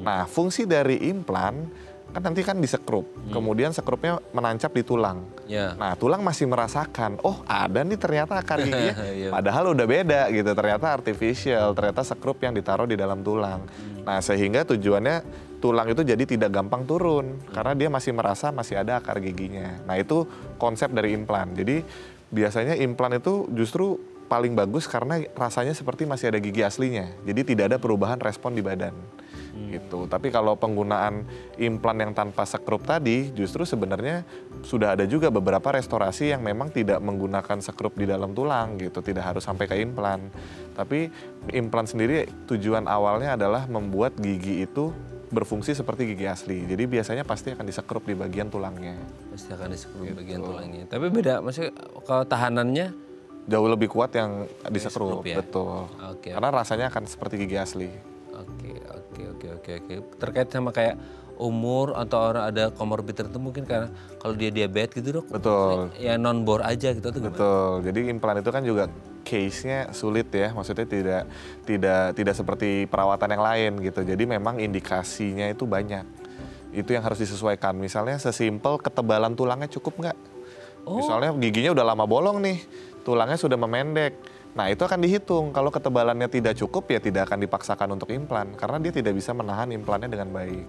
Nah, fungsi dari implan kan nanti kan disekrup, kemudian sekrupnya menancap di tulang. Ya. Nah, tulang masih merasakan, oh ada nih ternyata akar giginya, Iya. padahal udah beda gitu, ternyata artificial, ternyata sekrup yang ditaruh di dalam tulang. Nah, sehingga tujuannya tulang itu jadi tidak gampang turun, karena dia masih merasa masih ada akar giginya. Nah, itu konsep dari implan. Jadi biasanya implan itu justru paling bagus karena rasanya seperti masih ada gigi aslinya. Jadi tidak ada perubahan respon di badan. Gitu. Tapi kalau penggunaan implan yang tanpa sekrup tadi justru sebenarnya sudah ada juga beberapa restorasi yang memang tidak menggunakan sekrup di dalam tulang gitu, tidak harus sampai ke implan. Tapi implan sendiri tujuan awalnya adalah membuat gigi itu berfungsi seperti gigi asli. Jadi biasanya pasti akan disekrup di bagian tulangnya. Pasti akan disekrup bagian tulangnya. Tapi beda, maksudnya kalau tahanannya Jauh lebih kuat yang disekrup, ya? betul. Oke. Karena rasanya akan seperti gigi asli. Oke. Terkait sama kayak umur atau orang ada komorbid tertentu mungkin karena kalau dia diabetes gitu dok. Betul. Ya non bor aja gitu tuh gimana? Betul. Jadi implan itu kan juga case-nya sulit ya, maksudnya tidak seperti perawatan yang lain gitu. Jadi memang indikasinya itu banyak. Itu yang harus disesuaikan. Misalnya sesimpel ketebalan tulangnya cukup nggak? Misalnya giginya udah lama bolong nih, tulangnya sudah memendek. Nah itu akan dihitung, kalau ketebalannya tidak cukup ya tidak akan dipaksakan untuk implan. Karena dia tidak bisa menahan implannya dengan baik.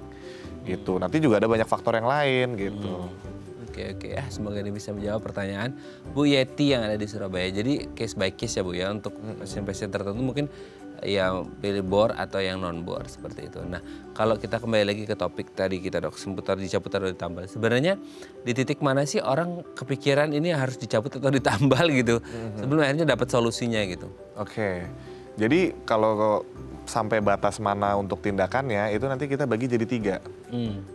Gitu. Nanti juga ada banyak faktor yang lain gitu. Oke ya, semoga ini bisa menjawab pertanyaan Bu Yeti yang ada di Surabaya. Jadi case by case ya Bu ya, untuk pasien-pasien tertentu mungkin yang pilih bor atau yang non bor seperti itu. Nah kalau kita kembali lagi ke topik tadi kita dok, seputar dicabut atau ditambal. Sebenarnya di titik mana sih orang kepikiran ini harus dicabut atau ditambal gitu, sebelum akhirnya dapat solusinya gitu. Oke, jadi kalau sampai batas mana untuk tindakannya itu nanti kita bagi jadi 3.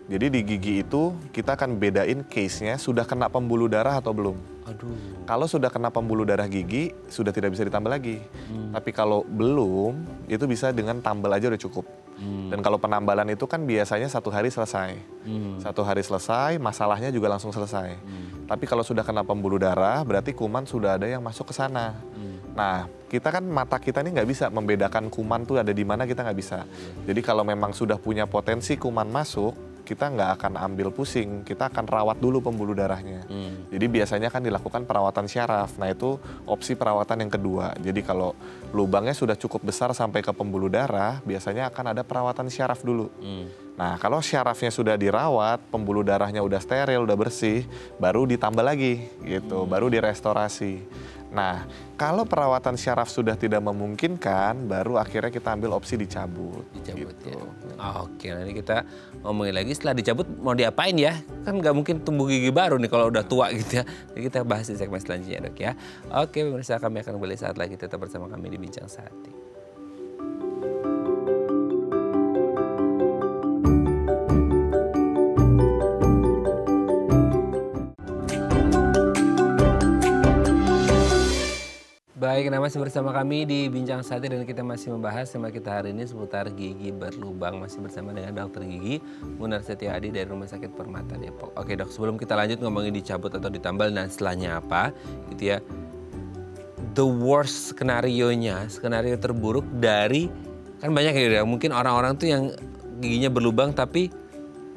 Jadi di gigi itu kita akan bedain case-nya sudah kena pembuluh darah atau belum. Aduh. Kalau sudah kena pembuluh darah gigi sudah tidak bisa ditambal lagi. Tapi kalau belum itu bisa dengan tambal aja udah cukup. Dan kalau penambalan itu kan biasanya 1 hari selesai. 1 hari selesai, masalahnya juga langsung selesai. Tapi kalau sudah kena pembuluh darah berarti kuman sudah ada yang masuk ke sana. Nah, kita kan mata kita ini nggak bisa membedakan kuman tuh ada di mana, kita nggak bisa. Jadi kalau memang sudah punya potensi kuman masuk, kita nggak akan ambil pusing, kita akan rawat dulu pembuluh darahnya. Jadi biasanya kan dilakukan perawatan syaraf. Nah itu opsi perawatan yang kedua. Jadi kalau lubangnya sudah cukup besar sampai ke pembuluh darah, biasanya akan ada perawatan syaraf dulu. Nah kalau syarafnya sudah dirawat, pembuluh darahnya udah steril, udah bersih, baru ditambah lagi gitu, baru direstorasi. Nah, kalau perawatan syaraf sudah tidak memungkinkan, baru akhirnya kita ambil opsi dicabut. Dicabut gitu. Ya. Oke, nanti kita ngomongin lagi setelah dicabut mau diapain ya? Kan nggak mungkin tumbuh gigi baru nih kalau udah tua gitu ya. Jadi kita bahas di segmen selanjutnya dok ya. Oke, pemirsa kami akan kembali saat lagi, tetap bersama kami di Bincang Sehati. Baik, masih bersama kami di Bincang Sehati dan kita masih membahas tema kita hari ini seputar gigi berlubang. Masih bersama dengan dokter gigi Munar Setiadi dari Rumah Sakit Permata Depok. Oke dok, sebelum kita lanjut ngomongin dicabut atau ditambal dan setelahnya apa gitu ya. The worst skenario-nya, skenario terburuk dari, kan banyak ya mungkin orang-orang tuh yang giginya berlubang tapi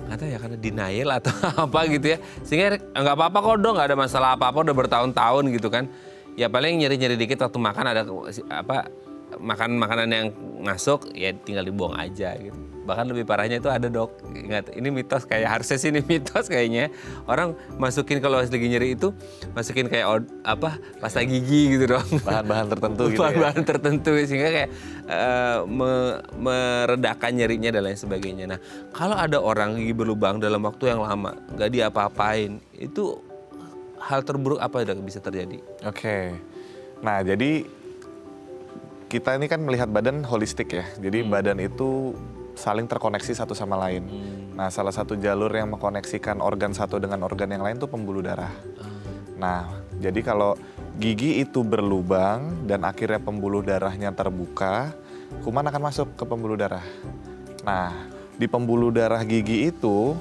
nggak tahu ya karena denial atau apa gitu ya. Sehingga nggak apa-apa kok dong, nggak ada masalah apa-apa, udah bertahun-tahun gitu kan. Ya paling nyeri-nyeri dikit waktu makan, ada apa makanan yang masuk ya tinggal dibuang aja gitu. Bahkan lebih parahnya itu ada dok, ingat ini mitos, kayak harusnya sih ini mitos kayaknya. Orang masukin kalau lagi nyeri itu masukin kayak apa pasta gigi gitu dong. Bahan-bahan tertentu gitu ya. Bahan-bahan tertentu sehingga kayak meredakan nyerinya dan lain sebagainya. Nah kalau ada orang gigi berlubang dalam waktu yang lama nggak diapa-apain, itu hal terburuk apa yang bisa terjadi? Oke, nah jadi kita ini kan melihat badan holistik ya. Jadi badan itu saling terkoneksi satu sama lain. Nah salah satu jalur yang mengkoneksikan organ satu dengan organ yang lain itu pembuluh darah. Nah jadi kalau gigi itu berlubang dan akhirnya pembuluh darahnya terbuka, kuman akan masuk ke pembuluh darah. Nah di pembuluh darah gigi itu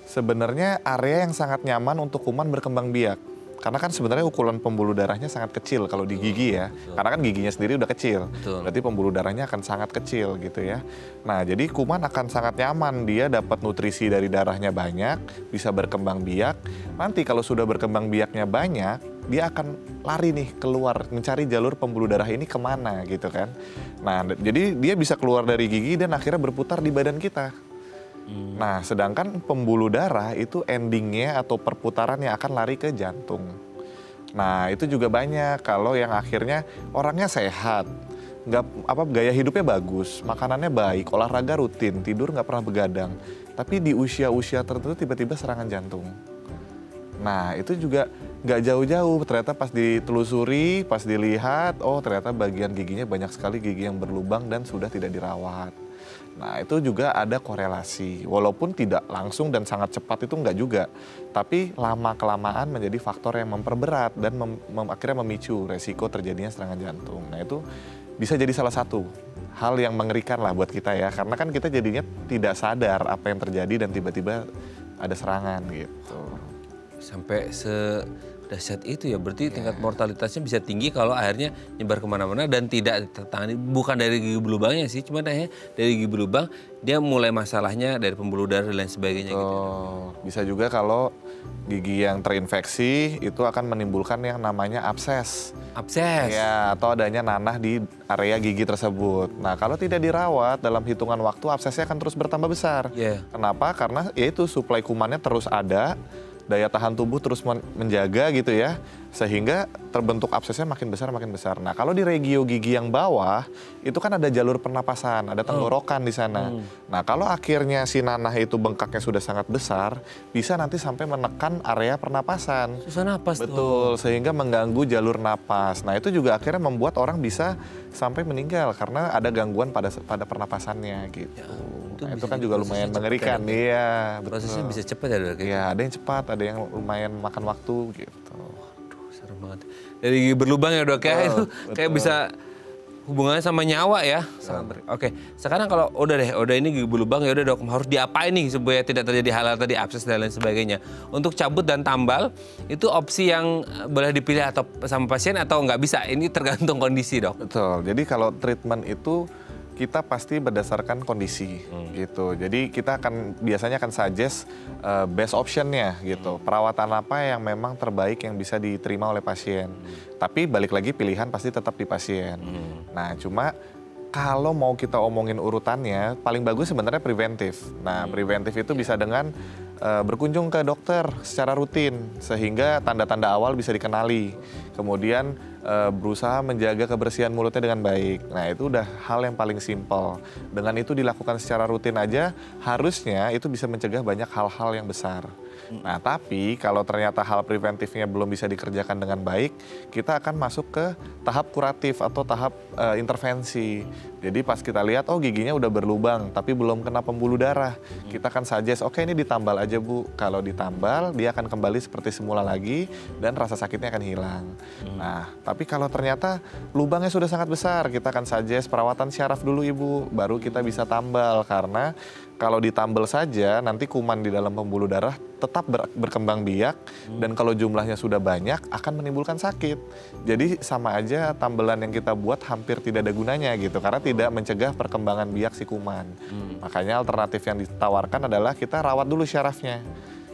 sebenarnya area yang sangat nyaman untuk kuman berkembang biak. Karena kan sebenarnya ukuran pembuluh darahnya sangat kecil kalau di gigi ya. Karena kan giginya sendiri udah kecil. Berarti pembuluh darahnya akan sangat kecil gitu ya. Nah jadi kuman akan sangat nyaman. Dia dapat nutrisi dari darahnya banyak, bisa berkembang biak. Nanti kalau sudah berkembang biaknya banyak, dia akan lari nih keluar, mencari jalur pembuluh darah ini kemana gitu kan. Nah jadi dia bisa keluar dari gigi dan akhirnya berputar di badan kita. Nah, sedangkan pembuluh darah itu endingnya atau perputarannya akan lari ke jantung. Nah, itu juga banyak kalau yang akhirnya orangnya sehat, gaya hidupnya bagus, makanannya baik, olahraga rutin, tidur nggak pernah begadang. Tapi di usia-usia tertentu tiba-tiba serangan jantung. Nah, itu juga nggak jauh-jauh. Ternyata pas ditelusuri, pas dilihat, oh ternyata bagian giginya banyak sekali gigi yang berlubang dan sudah tidak dirawat. Nah itu juga ada korelasi, walaupun tidak langsung dan sangat cepat itu enggak juga. Tapi lama-kelamaan menjadi faktor yang memperberat dan akhirnya memicu resiko terjadinya serangan jantung. Nah itu bisa jadi salah satu hal yang mengerikan lah buat kita ya. Karena kan kita jadinya tidak sadar apa yang terjadi dan tiba-tiba ada serangan gitu. Sampai sedahsyat itu ya, berarti tingkat mortalitasnya bisa tinggi kalau akhirnya nyebar kemana-mana dan tidak tertangani. Bukan dari gigi berlubangnya sih, cuma dari gigi berlubang dia mulai masalahnya dari pembuluh darah dan lain sebagainya gitu. Bisa juga kalau gigi yang terinfeksi itu akan menimbulkan yang namanya abses. Abses. Ya, atau adanya nanah di area gigi tersebut. Nah, kalau tidak dirawat dalam hitungan waktu absesnya akan terus bertambah besar. Kenapa? Karena yaitu suplai kumannya terus ada, daya tahan tubuh terus menjaga gitu ya, sehingga terbentuk absesnya makin besar makin besar. Nah, kalau di regio gigi yang bawah itu kan ada jalur pernapasan, ada tenggorokan di sana. Nah, kalau akhirnya si nanah itu bengkaknya sudah sangat besar, bisa nanti sampai menekan area pernapasan. Susah napas. Betul, sehingga mengganggu jalur napas. Nah, itu juga akhirnya membuat orang bisa sampai meninggal karena ada gangguan pada pernapasannya gitu. Nah, itu kan juga lumayan mengerikan. Iya, betul. Prosesnya bisa cepat ya, Dok? Iya, ada yang cepat, ada yang lumayan makan waktu gitu. Aduh, serem banget. Dari gigi berlubang ya, Dok ya, itu kayak bisa hubungannya sama nyawa ya. Oke, sekarang kalau udah ini gigi berlubang ya udah, Dok, harus diapain nih supaya tidak terjadi hal-hal tadi abses dan lain sebagainya. Untuk cabut dan tambal itu opsi yang boleh dipilih atau sama pasien atau nggak bisa? Ini tergantung kondisi, Dok. Betul. Jadi kalau treatment itu kita pasti berdasarkan kondisi gitu. Jadi kita biasanya akan suggest best optionnya gitu. Perawatan apa yang memang terbaik yang bisa diterima oleh pasien. Tapi balik lagi pilihan pasti tetap di pasien. Nah, cuma kalau mau kita omongin urutannya, paling bagus sebenarnya preventif. Nah, preventif itu bisa dengan berkunjung ke dokter secara rutin sehingga tanda-tanda awal bisa dikenali. Kemudian berusaha menjaga kebersihan mulutnya dengan baik. Nah, itu udah hal yang paling simpel. Dengan itu dilakukan secara rutin aja, harusnya itu bisa mencegah banyak hal-hal yang besar. Nah, tapi kalau ternyata hal preventifnya belum bisa dikerjakan dengan baik, kita akan masuk ke tahap kuratif atau tahap intervensi. Jadi pas kita lihat, oh giginya udah berlubang, tapi belum kena pembuluh darah. Kita akan suggest, oke ini ditambal aja Bu. Kalau ditambal, dia akan kembali seperti semula lagi dan rasa sakitnya akan hilang. Nah, tapi kalau ternyata lubangnya sudah sangat besar, kita akan suggest perawatan syaraf dulu Ibu, baru kita bisa tambal. Karena kalau ditambal saja, nanti kuman di dalam pembuluh darah tetap berkembang biak dan kalau jumlahnya sudah banyak akan menimbulkan sakit. Jadi sama aja tambelan yang kita buat hampir tidak ada gunanya gitu karena tidak mencegah perkembangan biak si kuman. Makanya alternatif yang ditawarkan adalah kita rawat dulu syarafnya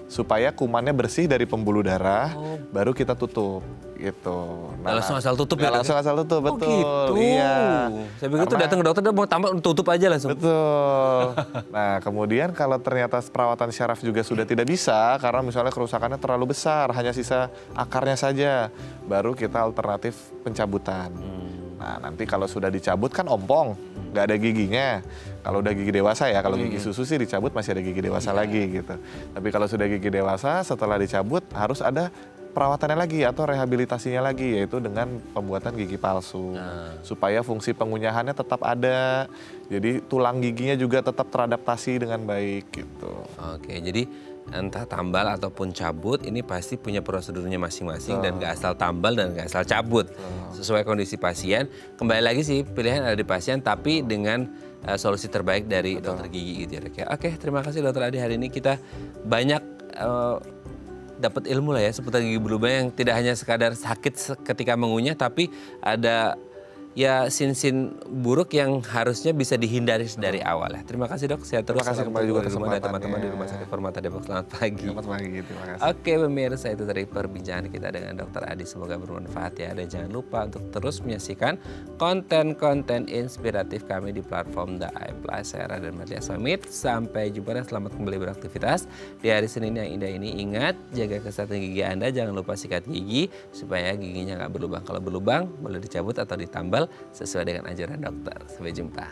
supaya kumannya bersih dari pembuluh darah, baru kita tutup gitu. Nah, langsung asal tutup ya? Langsung asal tutup, betul. Oh gitu. Iya. Saya pikir tuh datang ke dokter dia mau tambah tutup aja langsung. Betul. Nah, kemudian kalau ternyata perawatan syaraf juga sudah tidak bisa karena misalnya kerusakannya terlalu besar, hanya sisa akarnya saja, baru kita alternatif pencabutan. Nah, nanti kalau sudah dicabut kan ompong, nggak ada giginya. Kalau udah gigi dewasa ya, kalau gigi susu sih dicabut masih ada gigi dewasa lagi gitu. Tapi kalau sudah gigi dewasa, setelah dicabut harus ada perawatannya lagi atau rehabilitasinya lagi, yaitu dengan pembuatan gigi palsu. Supaya fungsi pengunyahannya tetap ada, jadi tulang giginya juga tetap teradaptasi dengan baik gitu. Oke, jadi entah tambal ataupun cabut ini pasti punya prosedurnya masing-masing dan gak asal tambal dan gak asal cabut. Sesuai kondisi pasien, kembali lagi sih pilihan ada di pasien tapi dengan solusi terbaik dari dokter gigi gitu ya. Oke, terima kasih Dokter Adi, hari ini kita banyak dapat ilmu lah ya seputar gigi berlubang yang tidak hanya sekadar sakit ketika mengunyah tapi ada ya sin-sin buruk yang harusnya bisa dihindari dari awal ya. Terima kasih Dok, sehat terus. Terima kasih kembali juga kesempatannya. Teman-teman di Rumah Sakit Permata Depok, selamat pagi. Selamat pagi, terima kasih. Oke pemirsa, itu dari perbincangan kita dengan Dokter Adi, semoga bermanfaat ya. Dan jangan lupa untuk terus menyaksikan konten-konten inspiratif kami di platform The Eye Plus. Saya Raden Matia Somit, sampai jumpa dan selamat kembali beraktivitas di hari Senin yang indah ini. Ingat, jaga kesehatan gigi Anda, jangan lupa sikat gigi supaya giginya nggak berlubang. Kalau berlubang boleh dicabut atau ditambal sesuai dengan anjuran dokter. Sampai jumpa.